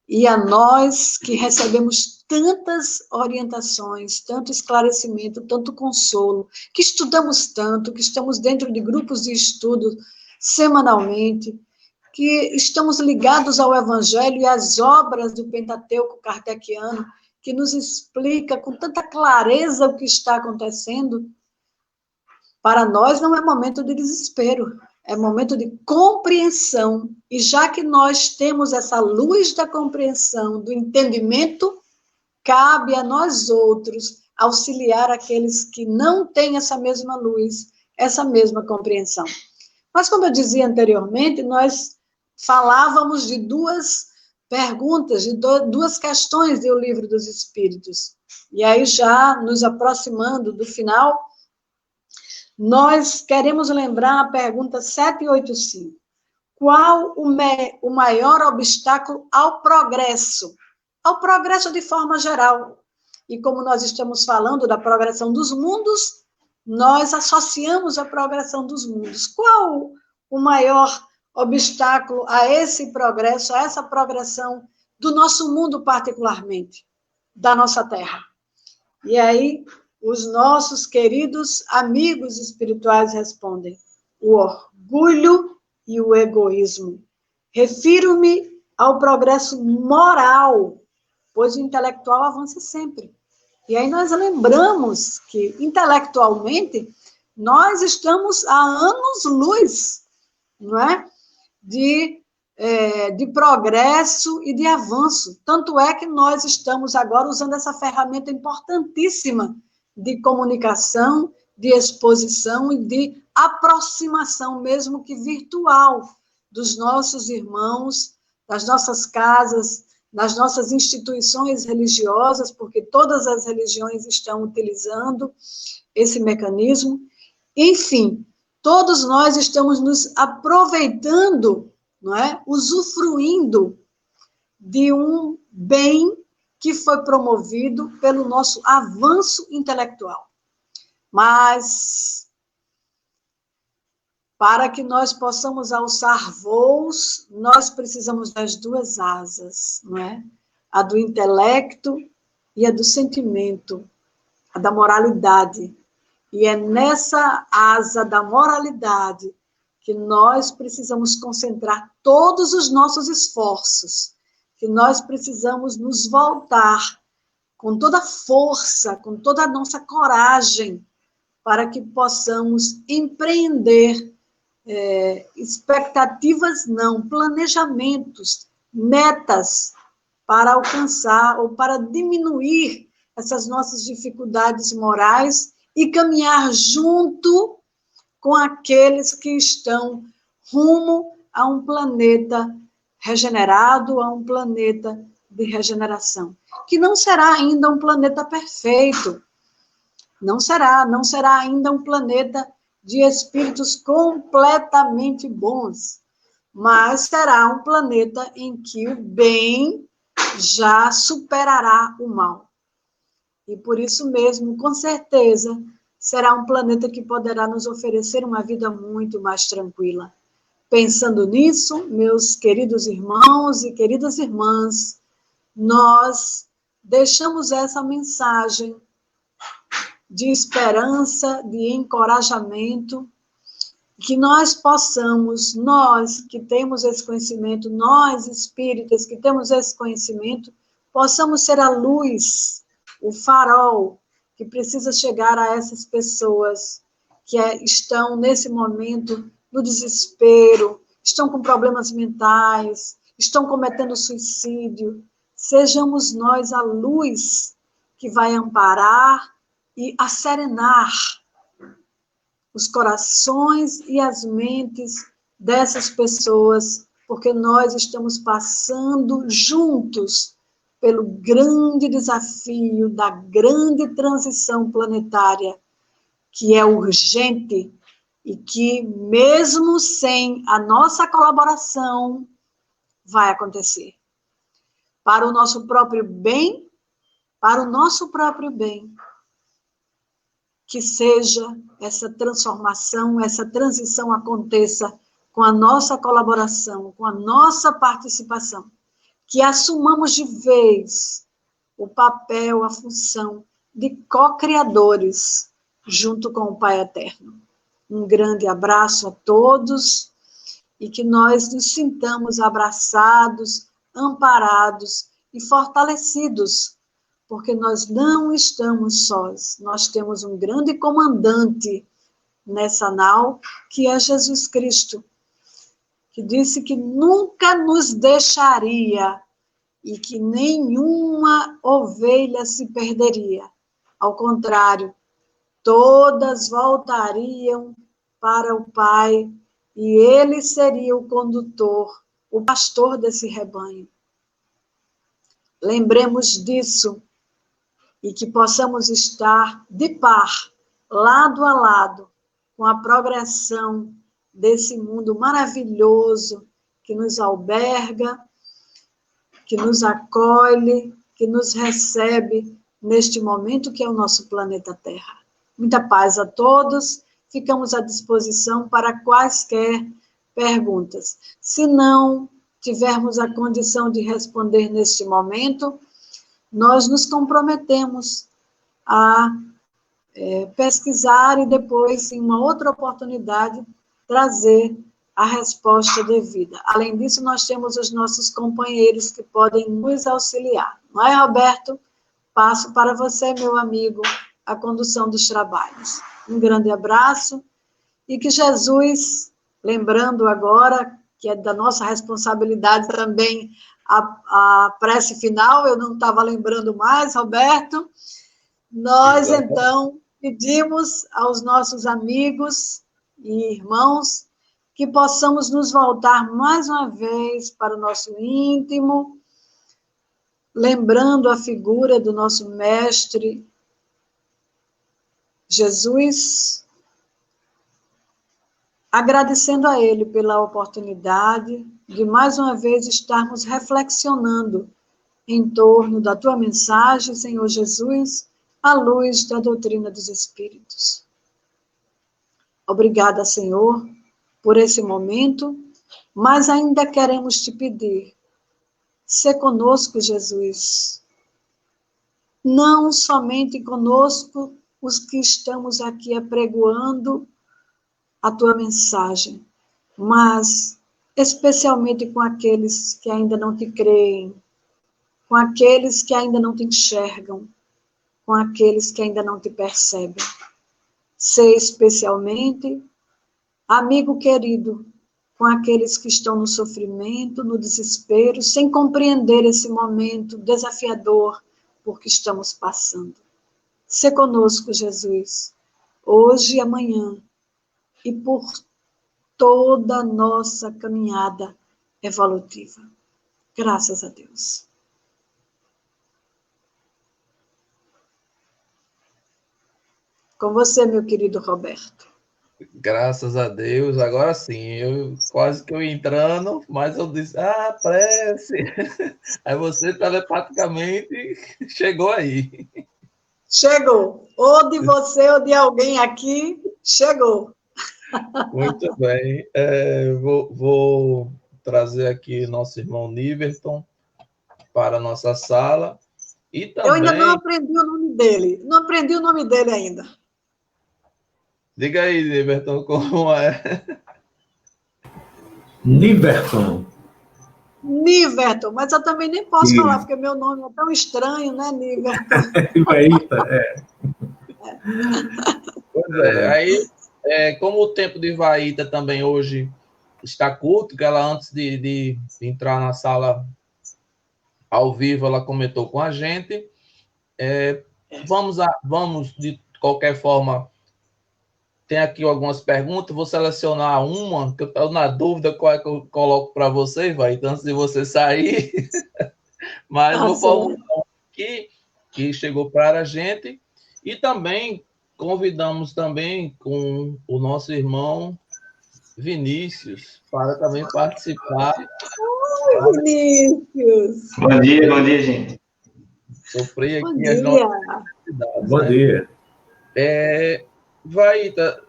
E a nós que recebemos tantas orientações, tanto esclarecimento, tanto consolo, que estudamos tanto, que estamos dentro de grupos de estudo semanalmente, que estamos ligados ao Evangelho e às obras do Pentateuco kardeciano, que nos explica com tanta clareza o que está acontecendo, para nós não é momento de desespero, é momento de compreensão. E já que nós temos essa luz da compreensão, do entendimento, cabe a nós outros auxiliar aqueles que não têm essa mesma luz, essa mesma compreensão. Mas, como eu dizia anteriormente, nós falávamos de duas perguntas, de duas questões do Livro dos Espíritos. E aí, já nos aproximando do final, nós queremos lembrar a pergunta 785. Qual o maior obstáculo ao progresso? Ao progresso de forma geral. E como nós estamos falando da progressão dos mundos, nós associamos a progressão dos mundos. Qual o maior obstáculo a esse progresso, a essa progressão do nosso mundo particularmente, da nossa Terra? E aí, os nossos queridos amigos espirituais respondem: o orgulho e o egoísmo. Refiro-me ao progresso moral, pois o intelectual avança sempre. E aí nós lembramos que, intelectualmente, nós estamos há anos-luz, não é? De progresso e de avanço. Tanto é que nós estamos agora usando essa ferramenta importantíssima de comunicação, de exposição e de aproximação, mesmo que virtual, dos nossos irmãos, das nossas casas, nas nossas instituições religiosas, porque todas as religiões estão utilizando esse mecanismo. Enfim, todos nós estamos nos aproveitando, não é? Usufruindo de um bem que foi promovido pelo nosso avanço intelectual. Mas, para que nós possamos alçar voos, nós precisamos das duas asas, não é? A do intelecto e a do sentimento, a da moralidade. E é nessa asa da moralidade que nós precisamos concentrar todos os nossos esforços, que nós precisamos nos voltar com toda a força, com toda a nossa coragem, para que possamos empreender expectativas não, planejamentos, metas para alcançar ou para diminuir essas nossas dificuldades morais e caminhar junto com aqueles que estão rumo a um planeta regenerado, a um planeta de regeneração, que não será ainda um planeta perfeito, não será ainda um planeta de espíritos completamente bons, mas será um planeta em que o bem já superará o mal. E por isso mesmo, com certeza, será um planeta que poderá nos oferecer uma vida muito mais tranquila. Pensando nisso, meus queridos irmãos e queridas irmãs, nós deixamos essa mensagem de esperança, de encorajamento, que nós possamos, nós que temos esse conhecimento, nós espíritas que temos esse conhecimento, possamos ser a luz, o farol que precisa chegar a essas pessoas que estão nesse momento no desespero, estão com problemas mentais, estão cometendo suicídio. Sejamos nós a luz que vai amparar e acerenar os corações e as mentes dessas pessoas, porque nós estamos passando juntos pelo grande desafio da grande transição planetária, que é urgente e que, mesmo sem a nossa colaboração, vai acontecer. Para o nosso próprio bem, para o nosso próprio bem, que seja essa transformação, essa transição aconteça com a nossa colaboração, com a nossa participação, que assumamos de vez o papel, a função de co-criadores junto com o Pai Eterno. Um grande abraço a todos e que nós nos sintamos abraçados, amparados e fortalecidos, porque nós não estamos sós, nós temos um grande comandante nessa nau, que é Jesus Cristo, que disse que nunca nos deixaria e que nenhuma ovelha se perderia. Ao contrário, todas voltariam para o Pai e ele seria o condutor, o pastor desse rebanho. Lembremos disso e que possamos estar de par, lado a lado, com a progressão desse mundo maravilhoso que nos alberga, que nos acolhe, que nos recebe neste momento que é o nosso planeta Terra. Muita paz a todos, ficamos à disposição para quaisquer perguntas. Se não tivermos a condição de responder neste momento, nós nos comprometemos a pesquisar e depois, em uma outra oportunidade, trazer a resposta devida. Além disso, nós temos os nossos companheiros que podem nos auxiliar. Não é, Roberto? Passo para você, meu amigo, a condução dos trabalhos. Um grande abraço e que Jesus, lembrando agora que é da nossa responsabilidade também a prece final, eu não estava lembrando mais, Roberto. Nós, então, pedimos aos nossos amigos e irmãos que possamos nos voltar mais uma vez para o nosso íntimo, lembrando a figura do nosso mestre Jesus, agradecendo a ele pela oportunidade de mais uma vez estarmos reflexionando em torno da tua mensagem, Senhor Jesus, à luz da doutrina dos Espíritos. Obrigada, Senhor, por esse momento, mas ainda queremos te pedir, sê conosco, Jesus. Não somente conosco, os que estamos aqui apregoando a tua mensagem, mas especialmente com aqueles que ainda não te creem, com aqueles que ainda não te enxergam, com aqueles que ainda não te percebem. Sê especialmente amigo querido com aqueles que estão no sofrimento, no desespero, sem compreender esse momento desafiador por que estamos passando. Sê conosco, Jesus, hoje e amanhã, e por toda a nossa caminhada evolutiva. Graças a Deus. Com você, meu querido Roberto. Graças a Deus, agora sim, eu quase que eu entrando, mas eu disse, prece. Aí você telepaticamente chegou aí. Chegou. Ou de você ou de alguém aqui, chegou. Muito bem. Vou trazer aqui nosso irmão Niverton para a nossa sala. E também... Eu ainda não aprendi o nome dele. Não aprendi o nome dele ainda. Diga aí, Niverton, como é? Niverton. Niverton, mas eu também nem posso falar, porque meu nome é tão estranho, né, Niverton? Pois é, aí, como o tempo de Ivaíta também hoje está curto, que ela antes de entrar na sala ao vivo, ela comentou com a gente, vamos de qualquer forma, tem aqui algumas perguntas, vou selecionar uma, que eu estou na dúvida qual é que eu coloco para vocês, Ivaíta, antes de você sair, mas vou formular aqui, que chegou para a gente, e também convidamos também com o nosso irmão Vinícius para também participar. Oi, Vinícius! Bom dia, gente. Sofri aqui Bom as nossas necessidades. Bom dia. Vaíta,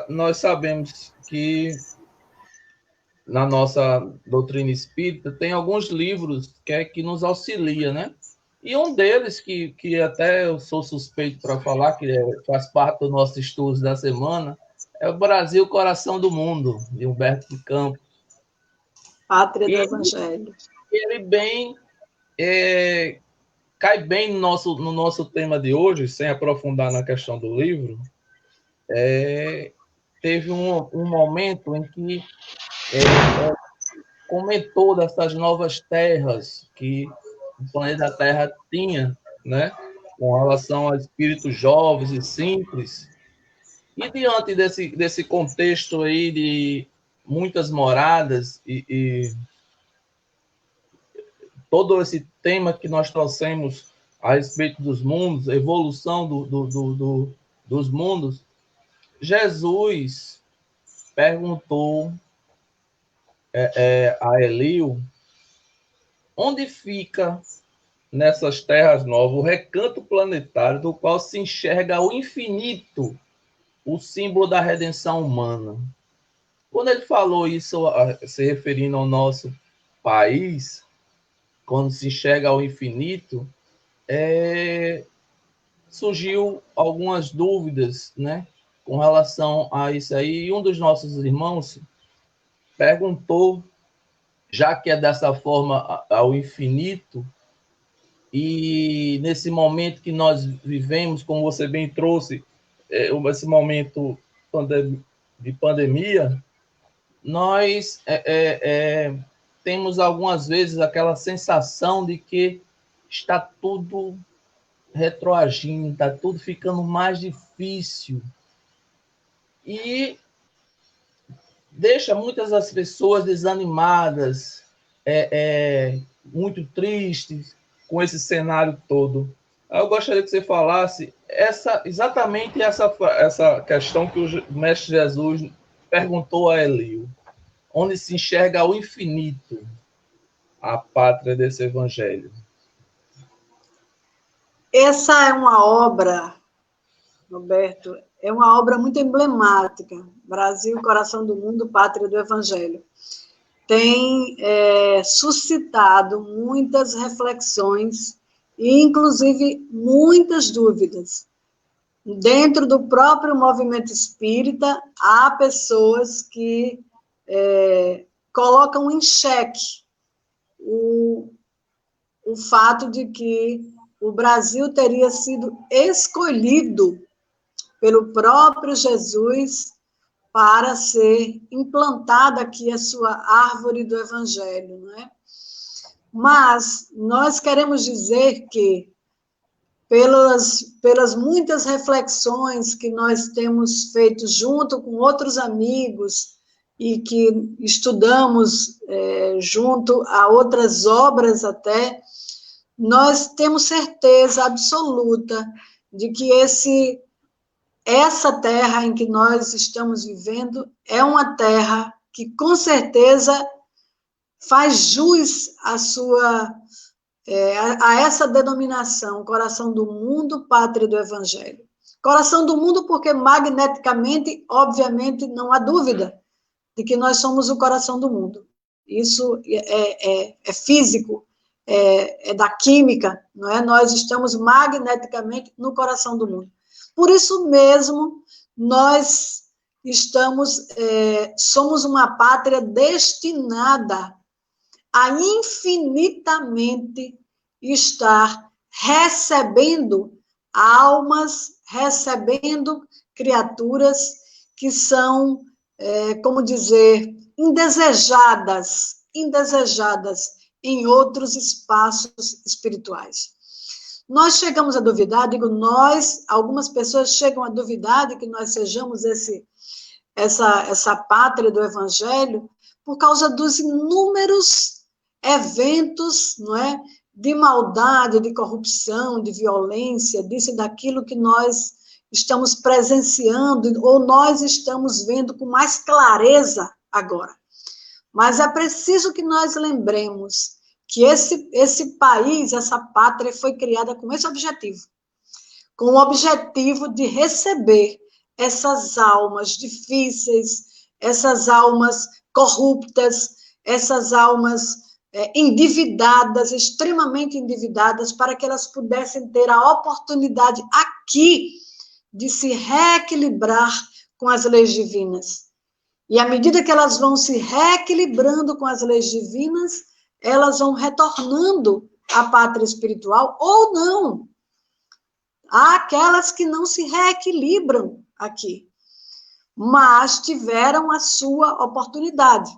nós sabemos que na nossa doutrina espírita tem alguns livros que nos auxiliam, né? E um deles, que até eu sou suspeito para falar, que faz parte do nosso estudo da semana, é o Brasil, Coração do Mundo, de Humberto de Campos. Pátria do Evangelho. Ele cai bem no nosso tema de hoje, sem aprofundar na questão do livro. Teve um momento em que comentou dessas novas terras que o planeta Terra tinha, né, com relação a espíritos jovens e simples. E diante desse contexto aí de muitas moradas e todo esse tema que nós trouxemos a respeito dos mundos, a evolução dos mundos, Jesus perguntou a Elio onde fica nessas terras novas o recanto planetário do qual se enxerga o infinito, o símbolo da redenção humana. Quando ele falou isso, se referindo ao nosso país, quando se enxerga ao infinito, surgiu algumas dúvidas, né, com relação a isso aí. E um dos nossos irmãos perguntou, já que é dessa forma ao infinito, e nesse momento que nós vivemos, como você bem trouxe, esse momento de pandemia, nós temos algumas vezes aquela sensação de que está tudo retroagindo, está tudo ficando mais difícil. E deixa muitas das pessoas desanimadas, muito tristes com esse cenário todo. Eu gostaria que você falasse exatamente essa questão que o Mestre Jesus perguntou a Elio. Onde se enxerga o infinito, a pátria desse evangelho? Essa é uma obra, Roberto, é uma obra muito emblemática. Brasil, coração do mundo, pátria do evangelho. Tem suscitado muitas reflexões e, inclusive, muitas dúvidas. Dentro do próprio movimento espírita, há pessoas que colocam em xeque o fato de que o Brasil teria sido escolhido pelo próprio Jesus para ser implantada aqui a sua árvore do Evangelho, não é? Mas nós queremos dizer que, pelas muitas reflexões que nós temos feito junto com outros amigos e que estudamos junto a outras obras até, nós temos certeza absoluta de que essa terra em que nós estamos vivendo é uma terra que, com certeza, faz jus a essa denominação, coração do mundo, pátria do evangelho. Coração do mundo porque, magneticamente, obviamente, não há dúvida de que nós somos o coração do mundo. Isso é físico, é da química, não é? Nós estamos magneticamente no coração do mundo. Por isso mesmo, nós somos uma pátria destinada a infinitamente estar recebendo almas, recebendo criaturas que são, como dizer, indesejadas em outros espaços espirituais. Nós chegamos a duvidar, algumas pessoas chegam a duvidar de que nós sejamos essa pátria do Evangelho por causa dos inúmeros eventos, não é, de maldade, de corrupção, de violência, disso e daquilo que nós estamos presenciando ou nós estamos vendo com mais clareza agora. Mas é preciso que nós lembremos que esse país, essa pátria, foi criada com esse objetivo, com o objetivo de receber essas almas difíceis, essas almas corruptas, essas almas endividadas, extremamente endividadas, para que elas pudessem ter a oportunidade aqui de se reequilibrar com as leis divinas. E à medida que elas vão se reequilibrando com as leis divinas, elas vão retornando à pátria espiritual ou não. Há aquelas que não se reequilibram aqui, mas tiveram a sua oportunidade.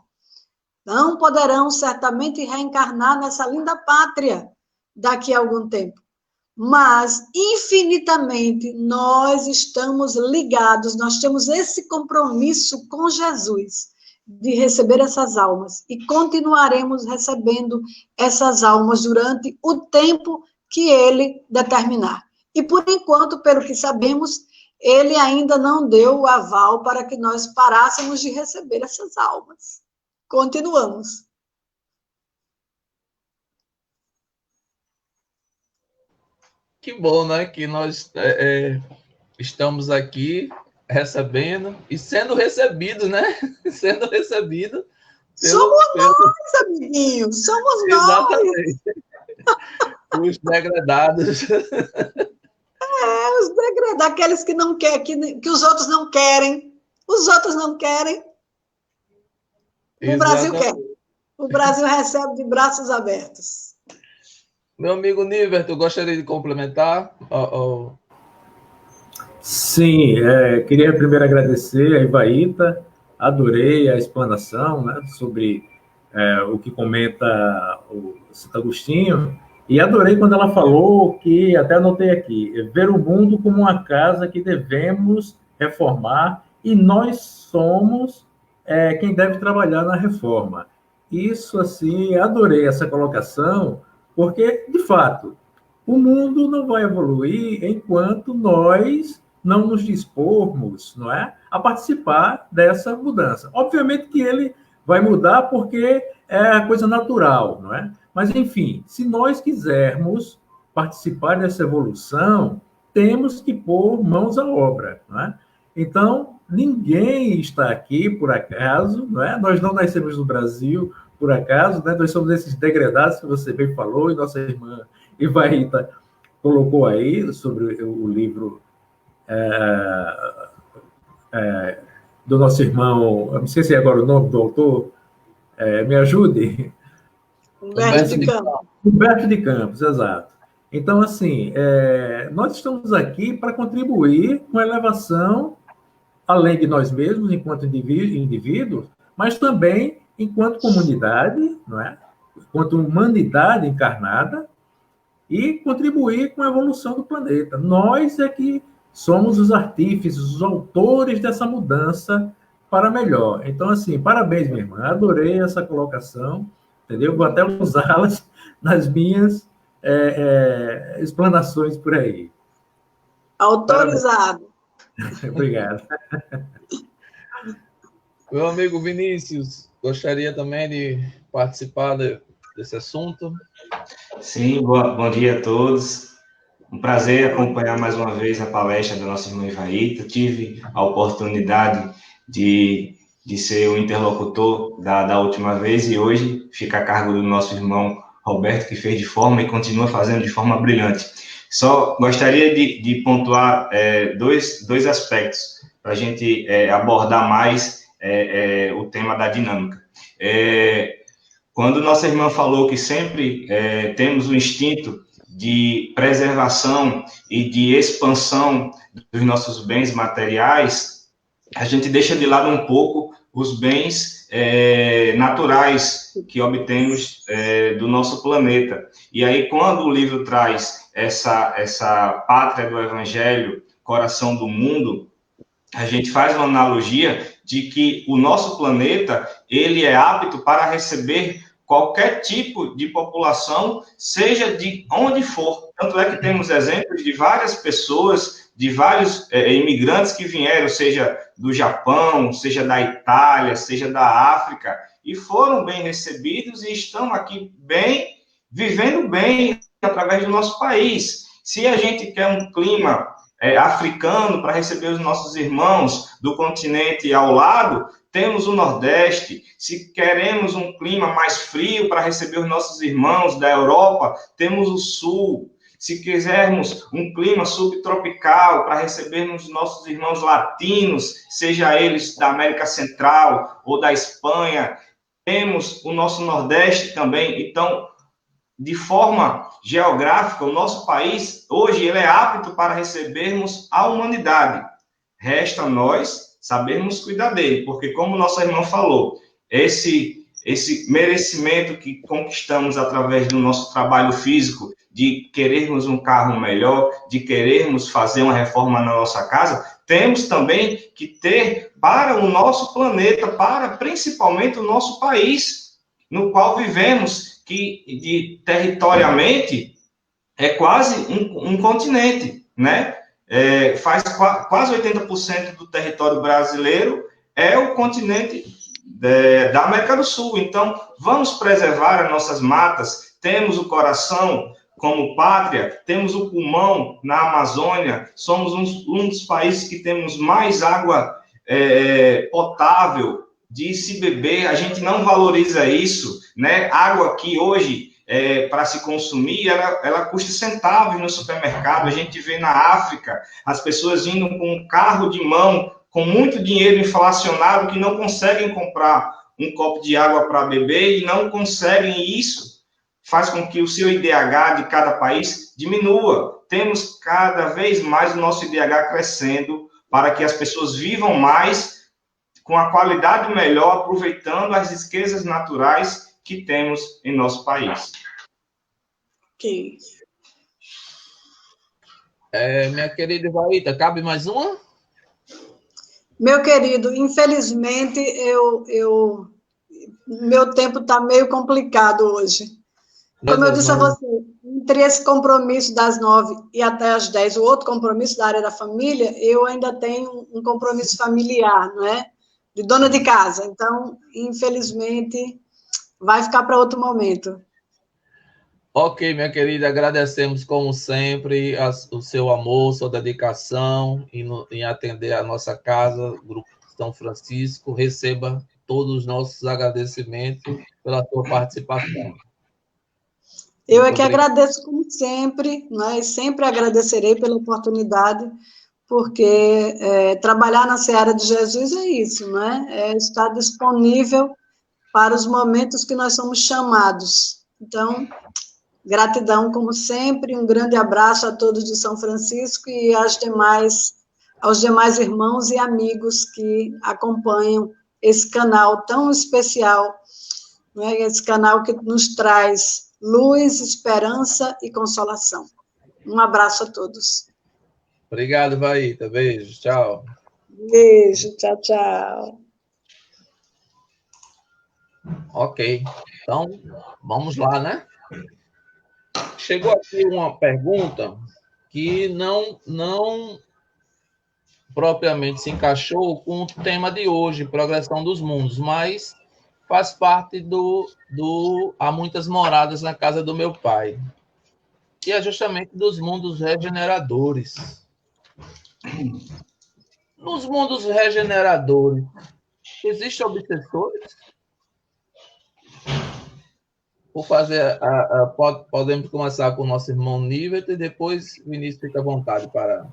Não poderão certamente reencarnar nessa linda pátria daqui a algum tempo. Mas, infinitamente, nós estamos ligados, nós temos esse compromisso com Jesus. de receber essas almas, e continuaremos recebendo essas almas durante o tempo que ele determinar. E, por enquanto, pelo que sabemos, ele ainda não deu o aval para que nós parássemos de receber essas almas. Continuamos. Que bom, né? Que nós estamos aqui recebendo e sendo recebidos, né? Sendo recebido. Somos nós, amiguinhos, somos nós. Exatamente. Os degradados. Os degradados, aqueles que não querem, que os outros não querem. Os outros não querem. O Brasil quer. O Brasil recebe de braços abertos. Meu amigo Niverton, gostaria de complementar? Sim, queria primeiro agradecer a Ivaíta, adorei a explanação, né, sobre o que comenta o Santo Agostinho, e adorei quando ela falou que, até anotei aqui, ver o mundo como uma casa que devemos reformar, e nós somos quem deve trabalhar na reforma. Isso, assim, adorei essa colocação, porque, de fato, o mundo não vai evoluir enquanto nós não nos dispormos, não é, a participar dessa mudança. Obviamente que ele vai mudar porque é a coisa natural, não é? Mas, enfim, se nós quisermos participar dessa evolução, temos que pôr mãos à obra, não é? Então, ninguém está aqui por acaso, não é? Nós não nascemos no Brasil por acaso, né? Nós somos esses degradados que você bem falou, e nossa irmã Ivaíta colocou aí sobre o livro do nosso irmão, eu não sei se é agora o nome do autor, me ajude. Humberto de Campos. Humberto de Campos, exato. Então, assim, nós estamos aqui para contribuir com a elevação, além de nós mesmos, enquanto indivíduos, mas também enquanto comunidade, não é? Enquanto humanidade encarnada, e contribuir com a evolução do planeta. Nós é que somos os artífices, os autores dessa mudança para melhor. Então, assim, parabéns, minha irmã. Adorei essa colocação, entendeu? Vou até usá-las nas minhas explanações por aí. Autorizado. Obrigado. Meu amigo Vinícius, gostaria também de participar desse assunto. Sim, bom dia a todos. Um prazer acompanhar mais uma vez a palestra da nossa irmã Ivaíta. Tive a oportunidade de ser o interlocutor da última vez e hoje fica a cargo do nosso irmão Roberto, que fez de forma e continua fazendo de forma brilhante. Só gostaria de pontuar dois aspectos para a gente abordar mais o tema da dinâmica. Quando nossa irmã falou que sempre temos o instinto de preservação e de expansão dos nossos bens materiais, a gente deixa de lado um pouco os bens naturais que obtemos do nosso planeta. E aí, quando o livro traz essa pátria do Evangelho, coração do mundo, a gente faz uma analogia de que o nosso planeta, ele é apto para receber qualquer tipo de população, seja de onde for. Tanto é que temos exemplos de várias pessoas, de vários imigrantes que vieram, seja do Japão, seja da Itália, seja da África, e foram bem recebidos e estão aqui bem, vivendo bem através do nosso país. Se a gente quer um clima africano para receber os nossos irmãos do continente ao lado, temos o Nordeste. Se queremos um clima mais frio para receber os nossos irmãos da Europa, temos o Sul. Se quisermos um clima subtropical para recebermos os nossos irmãos latinos, seja eles da América Central ou da Espanha, temos o nosso Nordeste também. Então, de forma geográfica, o nosso país, hoje, ele é apto para recebermos a humanidade. Resta a nós sabermos cuidar dele, porque, como nossa irmã falou, esse merecimento que conquistamos através do nosso trabalho físico, de querermos um carro melhor, de querermos fazer uma reforma na nossa casa, temos também que ter para o nosso planeta, para principalmente o nosso país, no qual vivemos, que territorialmente é quase um continente, né? Faz quase 80% do território brasileiro é o continente da América do Sul. Então, vamos preservar as nossas matas. Temos o coração como pátria, temos o pulmão na Amazônia, somos um dos países que temos mais água potável de se beber. A gente não valoriza isso, né? Água que hoje, para se consumir, ela custa centavos no supermercado. A gente vê na África as pessoas indo com um carro de mão, com muito dinheiro inflacionado, que não conseguem comprar um copo de água para beber e não conseguem isso. Faz com que o seu IDH de cada país diminua. Temos cada vez mais o nosso IDH crescendo para que as pessoas vivam mais com a qualidade melhor, aproveitando as riquezas naturais que temos em nosso país. Ok. Minha querida Ivaíta, cabe mais uma? Meu querido, infelizmente, meu tempo está meio complicado hoje. Como eu disse a você, entre esse compromisso das 9 e até as 10, o outro compromisso da área da família, eu ainda tenho um compromisso familiar, não é? De dona de casa. Então, infelizmente, vai ficar para outro momento. Ok, minha querida, agradecemos, como sempre, o seu amor, sua dedicação em atender a nossa casa, Grupo São Francisco. Receba todos os nossos agradecimentos pela sua participação. Eu é que agradeço, como sempre, né? E sempre agradecerei pela oportunidade, porque trabalhar na Seara de Jesus é isso, né? É estar disponível para os momentos que nós somos chamados. Então, gratidão, como sempre, um grande abraço a todos de São Francisco e aos demais irmãos e amigos que acompanham esse canal tão especial, né? Esse canal que nos traz luz, esperança e consolação. Um abraço a todos. Obrigado, Vaíta. Beijo, tchau. Beijo, tchau, tchau. Ok, então, vamos lá, né? Chegou aqui uma pergunta que não propriamente se encaixou com o tema de hoje, progressão dos mundos, mas faz parte do Há Muitas Moradas na Casa do Meu Pai, que é justamente dos mundos regeneradores. Nos mundos regeneradores, existem obsessores? Vou fazer, podemos começar com o nosso irmão Nível e depois Vinícius fica à vontade para...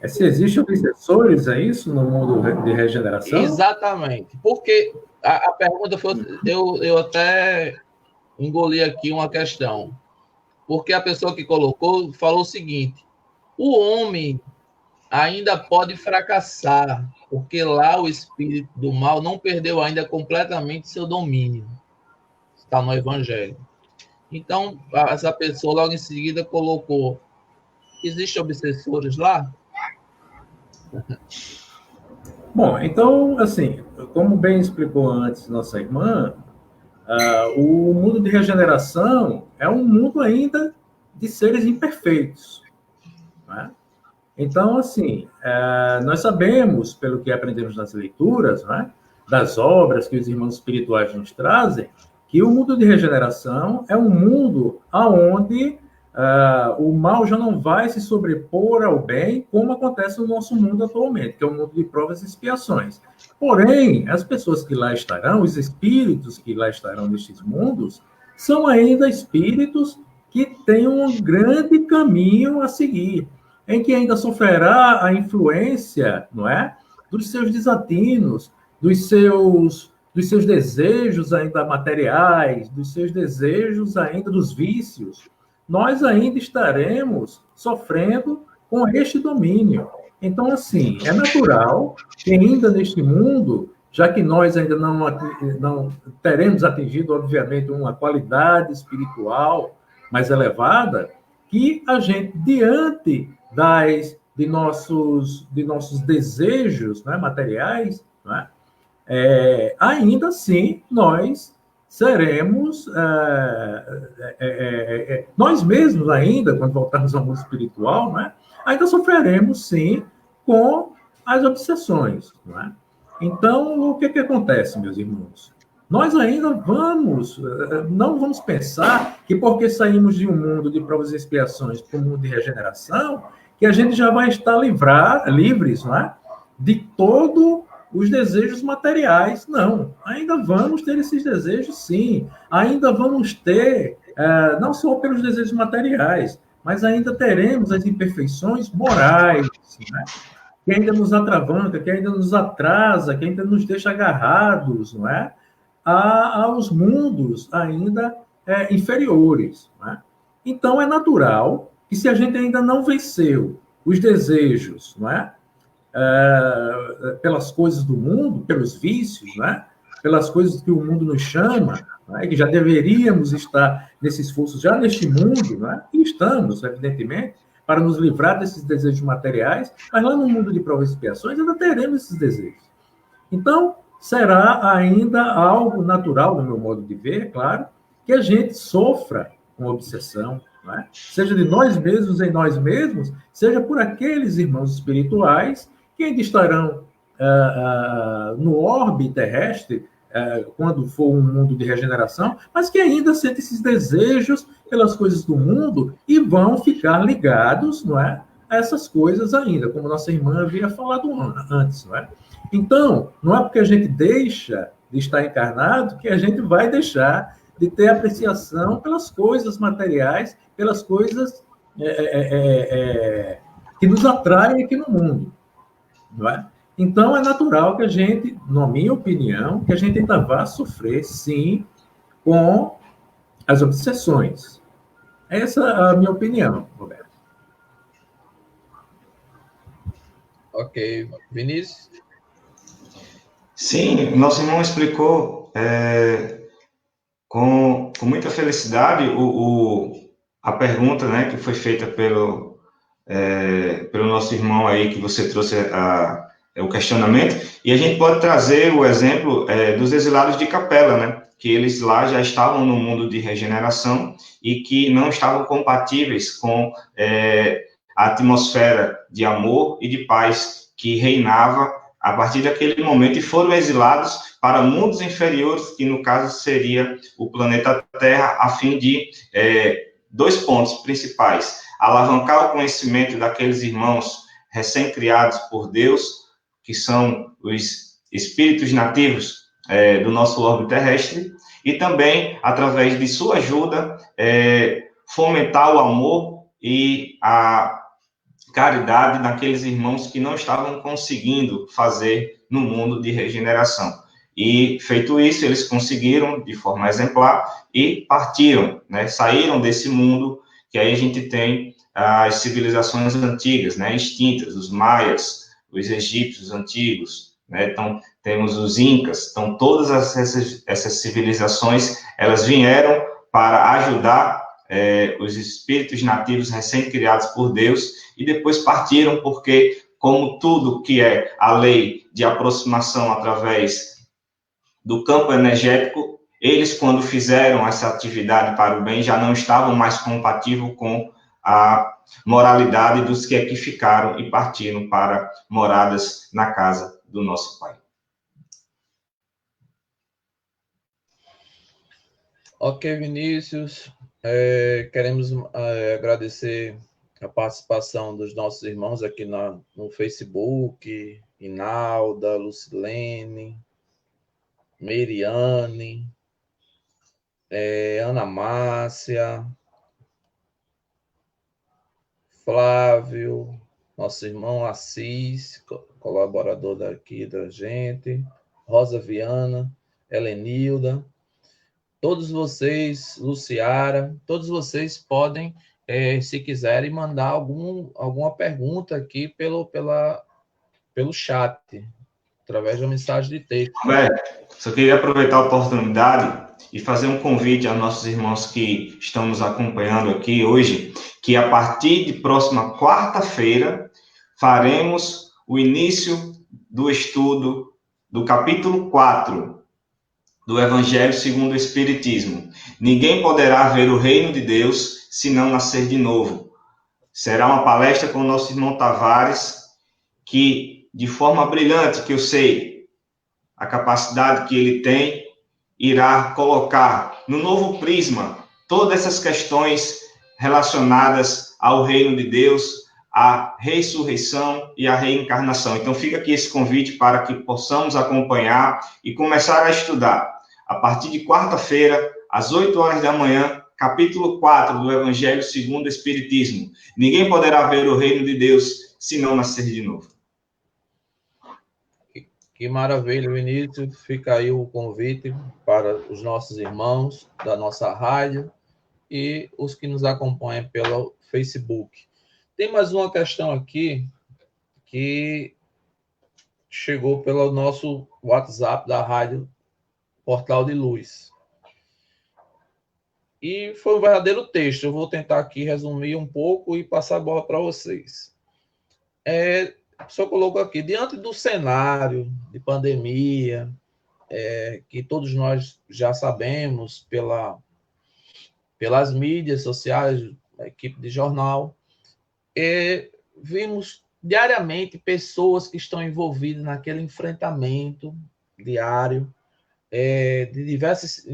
Se existem obsessores, é isso, no mundo de regeneração? Exatamente, porque a pergunta foi... Eu até engoli aqui uma questão, porque a pessoa que colocou falou o seguinte: o homem ainda pode fracassar, porque lá o espírito do mal não perdeu ainda completamente seu domínio. Está no Evangelho. Então, essa pessoa logo em seguida colocou: existem obsessores lá? Bom, então, assim, como bem explicou antes nossa irmã, o mundo de regeneração é um mundo ainda de seres imperfeitos, né? Então, assim, nós sabemos, pelo que aprendemos nas leituras, né, das obras que os irmãos espirituais nos trazem, que o mundo de regeneração é um mundo onde o mal já não vai se sobrepor ao bem, como acontece no nosso mundo atualmente, que é um mundo de provas e expiações. Porém, as pessoas que lá estarão, os espíritos que lá estarão nestes mundos, são ainda espíritos que têm um grande caminho a seguir, em que ainda sofrerá a influência, não é, dos seus desatinos, dos seus desejos ainda materiais, dos seus desejos ainda dos vícios. Nós ainda estaremos sofrendo com este domínio. Então, assim, é natural que ainda neste mundo, já que nós ainda não teremos atingido, obviamente, uma qualidade espiritual mais elevada, que a gente, diante das de nossos desejos, né, materiais, né, ainda assim nós seremos, nós mesmos ainda, quando voltarmos ao mundo espiritual, né, ainda sofreremos, sim, com as obsessões. Né? Então, o que acontece, meus irmãos? Nós ainda não vamos pensar que porque saímos de um mundo de provas e expiações para um mundo de regeneração, que a gente já vai estar livres, não é? De todos os desejos materiais. Não, ainda vamos ter esses desejos, sim. Ainda vamos ter, não só pelos desejos materiais, mas ainda teremos as imperfeições morais, né? Que ainda nos atravanca, que ainda nos atrasa, que ainda nos deixa agarrados, não é? Aos mundos ainda inferiores. Né? Então, é natural que, se a gente ainda não venceu os desejos, não é? Pelas coisas do mundo, pelos vícios, né? Pelas coisas que o mundo nos chama, né? Que já deveríamos estar nesse esforço já neste mundo, né? E estamos, evidentemente, para nos livrar desses desejos materiais, mas lá no mundo de provas e expiações ainda teremos esses desejos. Então, será ainda algo natural, no meu modo de ver, claro, que a gente sofra com obsessão, né? Seja de nós mesmos em nós mesmos, seja por aqueles irmãos espirituais que ainda estarão no orbe terrestre, quando for um mundo de regeneração, mas que ainda sentem esses desejos pelas coisas do mundo e vão ficar ligados, não é, a essas coisas ainda, como nossa irmã havia falado antes, não é? Então, não é porque a gente deixa de estar encarnado que a gente vai deixar de ter apreciação pelas coisas materiais, pelas coisas que nos atraem aqui no mundo. Não é? Então, é natural que a gente, na minha opinião, que a gente ainda vá sofrer, sim, com as obsessões. Essa é a minha opinião, Roberto. Ok. Vinícius? Sim, nosso irmão explicou com muita felicidade a pergunta, né, que foi feita pelo nosso irmão aí, que você trouxe o questionamento, e a gente pode trazer o exemplo dos exilados de Capela, né, que eles lá já estavam no mundo de regeneração e que não estavam compatíveis com a atmosfera de amor e de paz que reinava a partir daquele momento, e foram exilados para mundos inferiores, que no caso seria o planeta Terra, a fim de 2 pontos principais: alavancar o conhecimento daqueles irmãos recém-criados por Deus, que são os espíritos nativos do nosso orbe terrestre, e também, através de sua ajuda, fomentar o amor e a caridade naqueles irmãos que não estavam conseguindo fazer no mundo de regeneração. E, feito isso, eles conseguiram de forma exemplar e partiram, né? Saíram desse mundo, que aí a gente tem as civilizações antigas, né? Extintas, os maias, os egípcios antigos, né? Então, temos os incas. Então, todas essas civilizações, elas vieram para ajudar os espíritos nativos recém-criados por Deus, e depois partiram porque, como tudo que é a lei de aproximação através do campo energético, eles, quando fizeram essa atividade para o bem, já não estavam mais compatíveis com a moralidade dos que aqui ficaram e partiram para moradas na casa do nosso Pai. Ok, Vinícius. Queremos agradecer a participação dos nossos irmãos aqui no Facebook, Inalda, Lucilene, Meriane, Ana Márcia, Flávio, nosso irmão Assis, colaborador daqui da gente, Rosa Viana, Helenilda, todos vocês, Luciara, todos vocês podem, se quiserem, mandar alguma pergunta aqui pelo chat, através de uma mensagem de texto. Só queria aproveitar a oportunidade e fazer um convite aos nossos irmãos que estão nos acompanhando aqui hoje, que a partir de próxima quarta-feira, faremos o início do estudo do capítulo 4 do Evangelho segundo o Espiritismo. Ninguém poderá ver o reino de Deus se não nascer de novo. Será uma palestra com o nosso irmão Tavares, que, de forma brilhante, que eu sei, a capacidade que ele tem, irá colocar no novo prisma todas essas questões relacionadas ao reino de Deus, à ressurreição e à reencarnação. Então, fica aqui esse convite para que possamos acompanhar e começar a estudar. A partir de quarta-feira, às 8 horas da manhã, capítulo 4 do Evangelho segundo o Espiritismo. Ninguém poderá ver o reino de Deus se não nascer de novo. Que maravilha, Vinícius. Fica aí o convite para os nossos irmãos da nossa rádio e os que nos acompanham pelo Facebook. Tem mais uma questão aqui que chegou pelo nosso WhatsApp da rádio Portal de Luz. E foi um verdadeiro texto. Eu vou tentar aqui resumir um pouco e passar a bola para vocês. A pessoa colocou aqui, diante do cenário de pandemia, que todos nós já sabemos pelas mídias sociais, a equipe de jornal, vimos diariamente pessoas que estão envolvidas naquele enfrentamento diário, de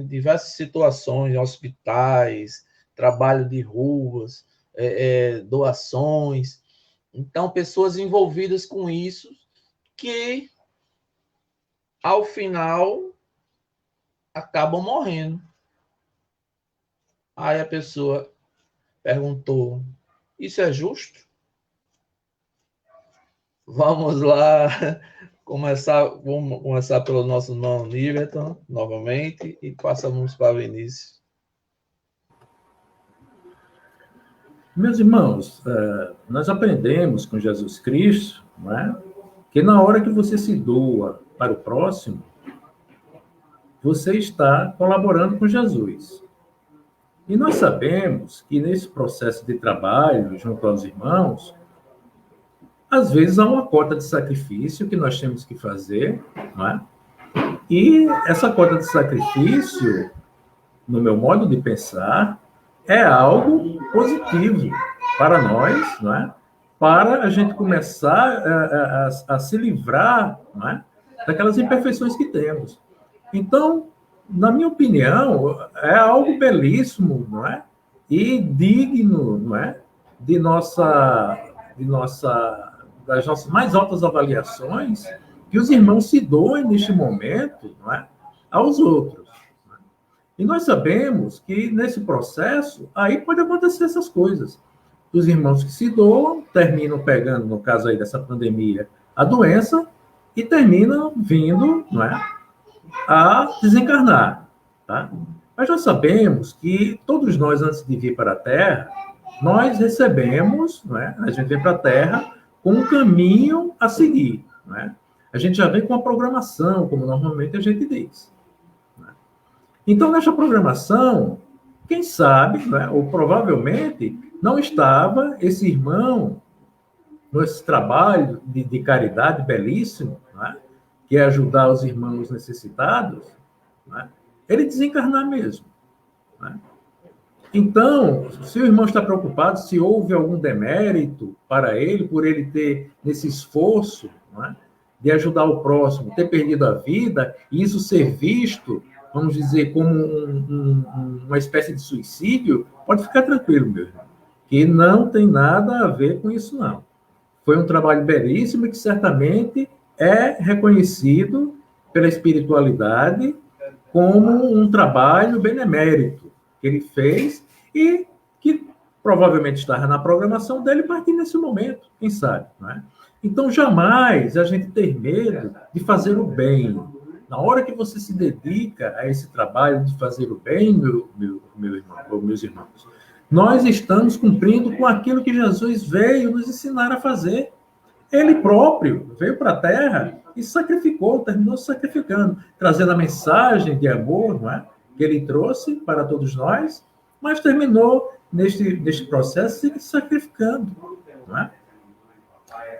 diversas situações, hospitais, trabalho de ruas, doações. Então, pessoas envolvidas com isso que, ao final, acabam morrendo. Aí a pessoa perguntou, isso é justo? Vamos lá, vamos começar pelo nosso irmão Niverton, novamente, e passamos para Vinícius. Meus irmãos, nós aprendemos com Jesus Cristo, não é? Que na hora que você se doa para o próximo, você está colaborando com Jesus. E nós sabemos que nesse processo de trabalho, junto aos irmãos, às vezes há uma cota de sacrifício que nós temos que fazer, não é? E essa cota de sacrifício, no meu modo de pensar, é algo positivo para nós, não é? Para a gente começar a se livrar, não é? Daquelas imperfeições que temos. Então, na minha opinião, é algo belíssimo, não é? E digno, não é? Das nossas mais altas avaliações, que os irmãos se doem neste momento, não é? Aos outros. E nós sabemos que, nesse processo, aí pode acontecer essas coisas. Os irmãos que se doam terminam pegando, no caso aí dessa pandemia, a doença e terminam vindo, não é, a desencarnar. Tá? Mas nós sabemos que todos nós, antes de vir para a Terra, nós recebemos, não é, a gente vem para a Terra com um caminho a seguir. Não é? A gente já vem com a programação, como normalmente a gente diz. Então, nessa programação, quem sabe, né, ou provavelmente, não estava esse irmão nesse trabalho de caridade belíssimo, né, que é ajudar os irmãos necessitados, né, ele desencarnar mesmo. Né? Então, se o irmão está preocupado, se houve algum demérito para ele, por ele ter nesse esforço, né, de ajudar o próximo, ter perdido a vida, e isso ser visto, vamos dizer, como uma espécie de suicídio, pode ficar tranquilo, meu irmão, que não tem nada a ver com isso, não. Foi um trabalho belíssimo e que certamente é reconhecido pela espiritualidade como um trabalho benemérito que ele fez e que provavelmente estava na programação dele a partir desse momento, quem sabe, não é? Então, jamais a gente ter medo de fazer o bem. Na hora que você se dedica a esse trabalho de fazer o bem, meu irmão, ou meus irmãos, nós estamos cumprindo com aquilo que Jesus veio nos ensinar a fazer. Ele próprio veio para a Terra e sacrificou, terminou se sacrificando, trazendo a mensagem de amor, não é? Que ele trouxe para todos nós, mas terminou neste processo se sacrificando. Não é?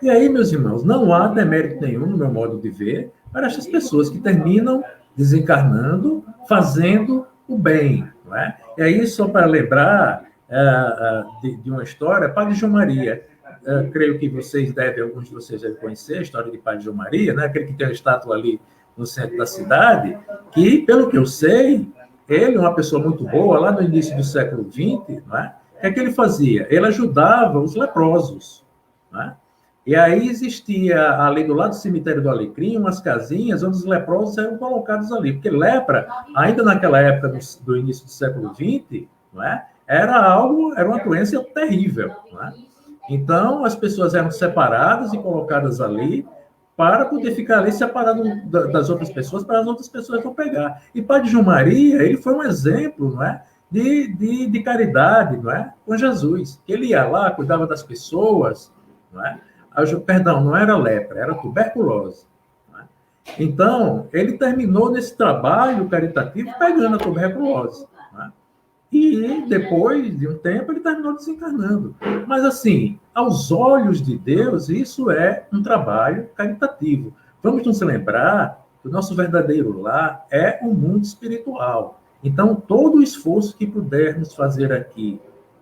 E aí, meus irmãos, não há demérito nenhum, no meu modo de ver, para essas pessoas que terminam desencarnando, fazendo o bem. Não é? E aí, só para lembrar de uma história, Padre João Maria, creio que alguns de vocês devem conhecer a história de Padre João Maria, né? Aquele que tem uma estátua ali no centro da cidade, que, pelo que eu sei, ele, uma pessoa muito boa, lá no início do século XX, não é? O que ele fazia? Ele ajudava os leprosos. Não é? E aí existia, ali do lado do cemitério do Alecrim, umas casinhas onde os leprosos eram colocados ali. Porque lepra, ainda naquela época do início do século XX, não é? Era uma doença terrível. Não é? Então, as pessoas eram separadas e colocadas ali para poder ficar ali separado das outras pessoas, para as outras pessoas não pegar. E Padre João Maria, ele foi um exemplo, não é? De caridade, não é? Com Jesus. Ele ia lá, cuidava das pessoas, não é? Perdão, não era lepra, era tuberculose. Não é? Então, ele terminou nesse trabalho caritativo pegando a tuberculose. Não é? E depois de um tempo ele terminou desencarnando. Mas assim, aos olhos de Deus, isso é um trabalho caritativo. Vamos nos lembrar que o nosso verdadeiro lar é um mundo espiritual. Então, todo o esforço que pudermos fazer aqui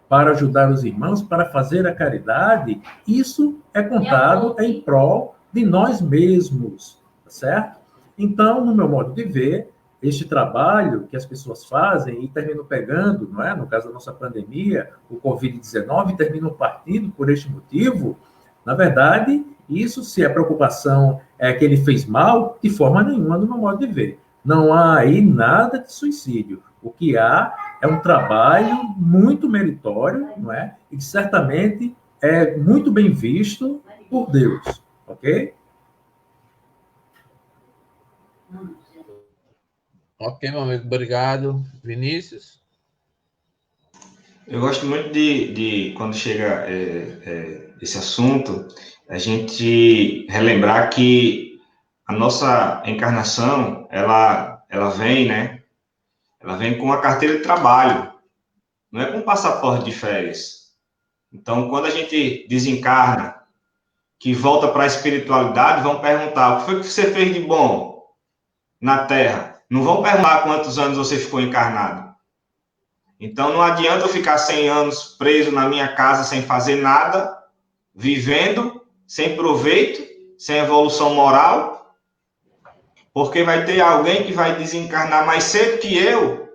para ajudar os irmãos, para fazer a caridade, isso é contado em prol de nós mesmos, tá certo? Então, no meu modo de ver, este trabalho que as pessoas fazem e terminam pegando, não é? No caso da nossa pandemia, o Covid-19, terminam partindo por este motivo, na verdade, isso, se a preocupação é que ele fez mal, de forma nenhuma, no meu modo de ver. Não há aí nada de suicídio. O que há é um trabalho muito meritório, não é? E que certamente é muito bem visto por Deus, ok? Ok, meu amigo, obrigado. Vinícius? Eu gosto muito de quando chega esse assunto, a gente relembrar que a nossa encarnação, ela vem, né? Ela vem com a carteira de trabalho, não é com passaporte de férias. Então, quando a gente desencarna, que volta para a espiritualidade, vão perguntar: o que foi que você fez de bom na Terra? Não vão perguntar quantos anos você ficou encarnado. Então, não adianta eu ficar 100 anos preso na minha casa sem fazer nada, vivendo, sem proveito, sem evolução moral, porque vai ter alguém que vai desencarnar mais cedo que eu,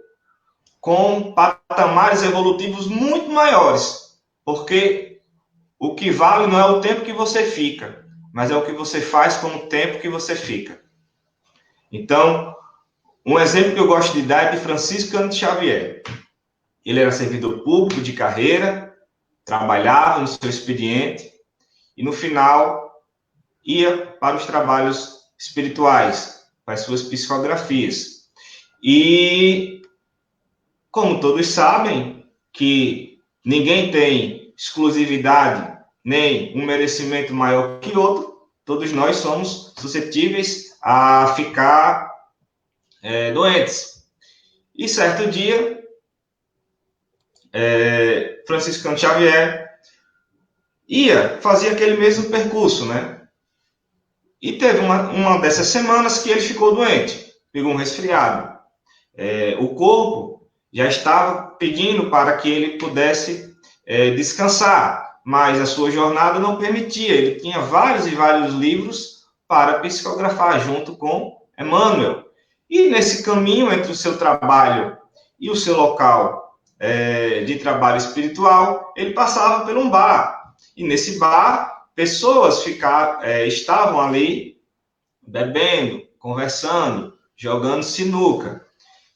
com patamares evolutivos muito maiores, porque o que vale não é o tempo que você fica, mas é o que você faz com o tempo que você fica. Então, um exemplo que eu gosto de dar é de Francisco Cândido Xavier. Ele era servidor público de carreira, trabalhava no seu expediente e, no final, ia para os trabalhos espirituais, para as suas psicografias. E, como todos sabem, que ninguém tem exclusividade nem um merecimento maior que outro, todos nós somos suscetíveis a ficar doentes. E certo dia, Francisco Cândido Xavier fazia aquele mesmo percurso, né? E teve uma dessas semanas que ele ficou doente, pegou um resfriado. O corpo já estava pedindo para que ele pudesse descansar, mas a sua jornada não permitia. Ele tinha vários e vários livros para psicografar junto com Emmanuel. E nesse caminho entre o seu trabalho e o seu local de trabalho espiritual, ele passava por um bar. E nesse bar, pessoas estavam ali bebendo, conversando, jogando sinuca.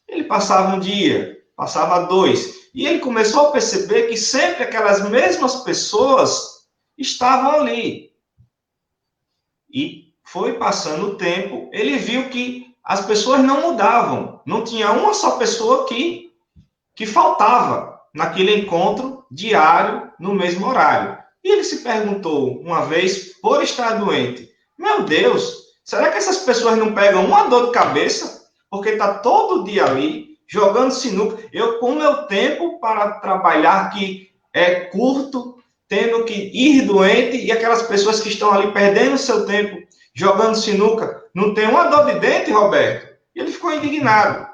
Ele passava um dia, passava 2, e ele começou a perceber que sempre aquelas mesmas pessoas estavam ali. E foi passando o tempo, ele viu que as pessoas não mudavam, não tinha uma só pessoa que faltava naquele encontro diário, no mesmo horário. E ele se perguntou uma vez, por estar doente: meu Deus, será que essas pessoas não pegam uma dor de cabeça? Porque está todo dia ali, jogando sinuca. Eu, com meu tempo para trabalhar, que é curto, tendo que ir doente e aquelas pessoas que estão ali perdendo seu tempo jogando sinuca, não tem uma dor de dente, Roberto? E ele ficou indignado.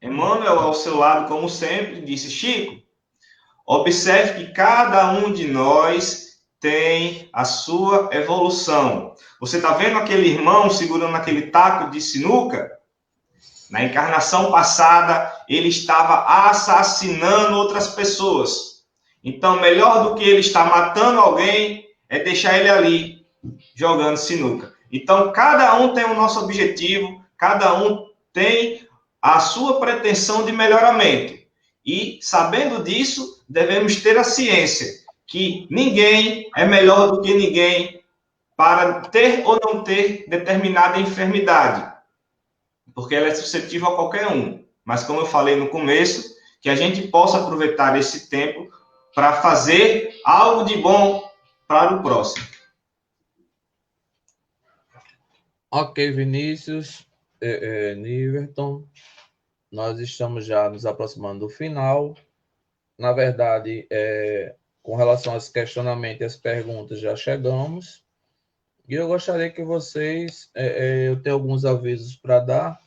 Emmanuel, ao seu lado, como sempre, disse: Chico, observe que cada um de nós tem a sua evolução. Você está vendo aquele irmão segurando aquele taco de sinuca? Na encarnação passada, ele estava assassinando outras pessoas. Então, melhor do que ele estar matando alguém, é deixar ele ali, jogando sinuca. Então, cada um tem o nosso objetivo, cada um tem a sua pretensão de melhoramento. E, sabendo disso, devemos ter a ciência que ninguém é melhor do que ninguém para ter ou não ter determinada enfermidade, porque ela é suscetível a qualquer um. Mas, como eu falei no começo, que a gente possa aproveitar esse tempo para fazer algo de bom para o próximo. Ok, Vinícius, Niverton, nós estamos já nos aproximando do final. Na verdade, com relação aos questionamentos e às perguntas, já chegamos. E eu gostaria que vocês, eu tenho alguns avisos para dar,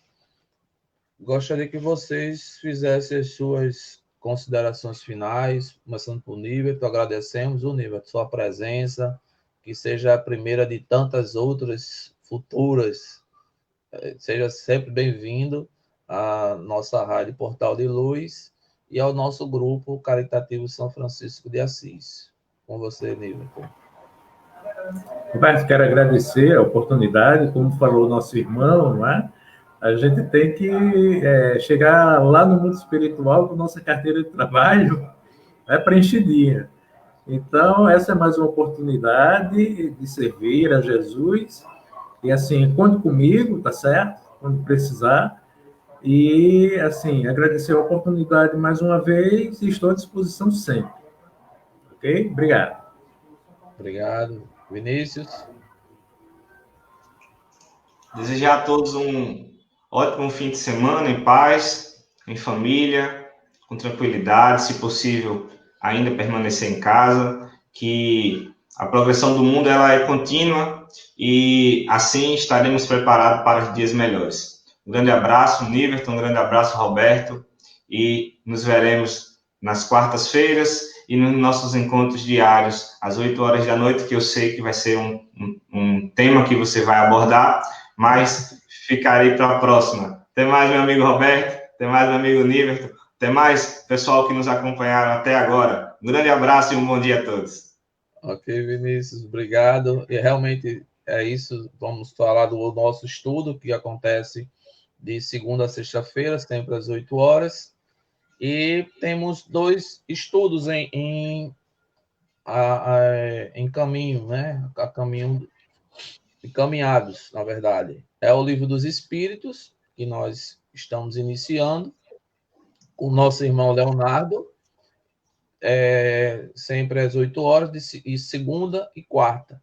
gostaria que vocês fizessem as suas considerações finais, começando por Niverton. Agradecemos, Niverton, sua presença, que seja a primeira de tantas outras futuras. Seja sempre bem-vindo à nossa Rádio Portal de Luz e ao nosso grupo caritativo São Francisco de Assis. Com você, Niverton. Mas quero agradecer a oportunidade, como falou nosso irmão, não é? A gente tem que chegar lá no mundo espiritual com nossa carteira de trabalho preenchidinha. Então, essa é mais uma oportunidade de servir a Jesus. E, assim, conte comigo, tá certo? Quando precisar. E, assim, agradecer a oportunidade mais uma vez e estou à disposição sempre. Ok? Obrigado. Obrigado. Vinícius? Desejar a todos um ótimo fim de semana, em paz, em família, com tranquilidade, se possível, ainda permanecer em casa, que a progressão do mundo ela é contínua e assim estaremos preparados para os dias melhores. Um grande abraço, Niverton, um grande abraço, Roberto, e nos veremos nas quartas-feiras e nos nossos encontros diários, às 8 horas da noite, que eu sei que vai ser um tema que você vai abordar, mas ficarei para a próxima. Até mais, meu amigo Roberto, até mais, meu amigo Niverton, até mais, pessoal que nos acompanharam até agora. Um grande abraço e um bom dia a todos. Ok, Vinícius, obrigado. E realmente é isso, vamos falar do nosso estudo, que acontece de segunda a sexta-feira, sempre às 8 horas. E temos 2 estudos em caminho, né? A caminho, encaminhados, na verdade. É o Livro dos Espíritos, que nós estamos iniciando, com o nosso irmão Leonardo, sempre às 8 horas, de segunda e quarta.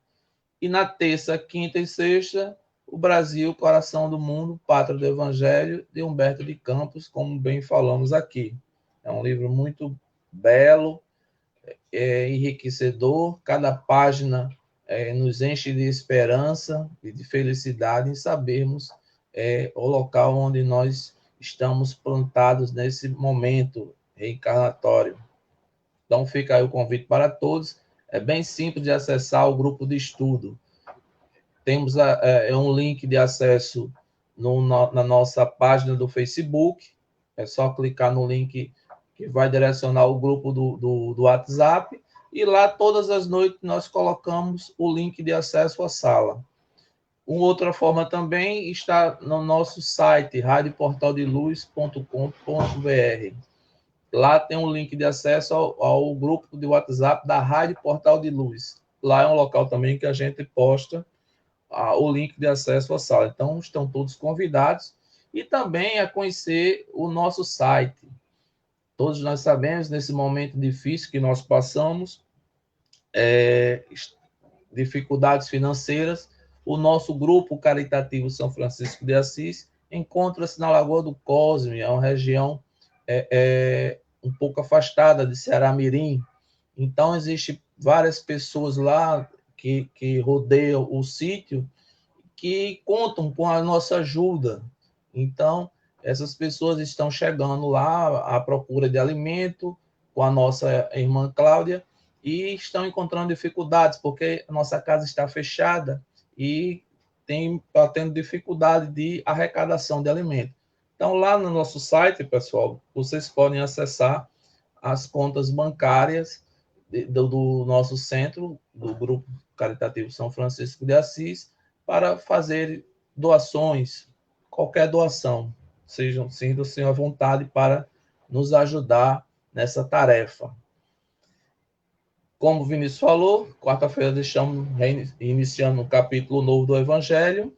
E na terça, quinta e sexta, o Brasil, Coração do Mundo, Pátria do Evangelho, de Humberto de Campos, como bem falamos aqui. É um livro muito belo, enriquecedor, cada página nos enche de esperança e de felicidade em sabermos o local onde nós estamos plantados nesse momento reencarnatório. Então, fica aí o convite para todos. É bem simples de acessar o grupo de estudo. Temos um link de acesso na nossa página do Facebook. É só clicar no link que vai direcionar o grupo do WhatsApp. E lá, todas as noites, nós colocamos o link de acesso à sala. Uma outra forma também está no nosso site, radioportaldeluz.com.br. Lá tem um link de acesso ao grupo de WhatsApp da Rádio Portal de Luz. Lá é um local também que a gente posta o link de acesso à sala. Então, estão todos convidados. E também a conhecer o nosso site. Todos nós sabemos, nesse momento difícil que nós passamos, dificuldades financeiras, o nosso grupo caritativo São Francisco de Assis encontra-se na Lagoa do Cosme, é uma região um pouco afastada de Ceará-Mirim. Então, existe várias pessoas lá que rodeiam o sítio que contam com a nossa ajuda. Então, essas pessoas estão chegando lá à procura de alimento com a nossa irmã Cláudia e estão encontrando dificuldades, porque a nossa casa está fechada e está tendo dificuldade de arrecadação de alimento. Então, lá no nosso site, pessoal, vocês podem acessar as contas bancárias do nosso centro, do Grupo Caritativo São Francisco de Assis, para fazer doações, qualquer doação. Sintam-se à vontade para nos ajudar nessa tarefa. Como o Vinícius falou, quarta-feira estamos iniciando um capítulo novo do Evangelho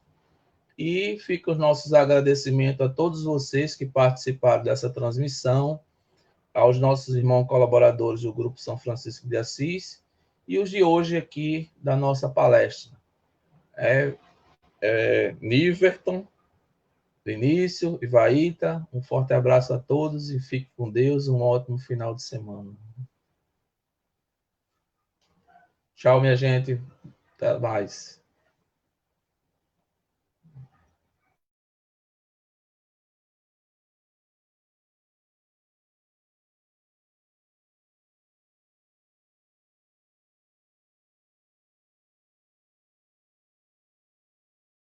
e fica os nossos agradecimentos a todos vocês que participaram dessa transmissão, aos nossos irmãos colaboradores do Grupo São Francisco de Assis e os de hoje aqui da nossa palestra. Niverton, Vinícius, Ivaíta, um forte abraço a todos e fique com Deus, um ótimo final de semana. Tchau, minha gente. Até mais.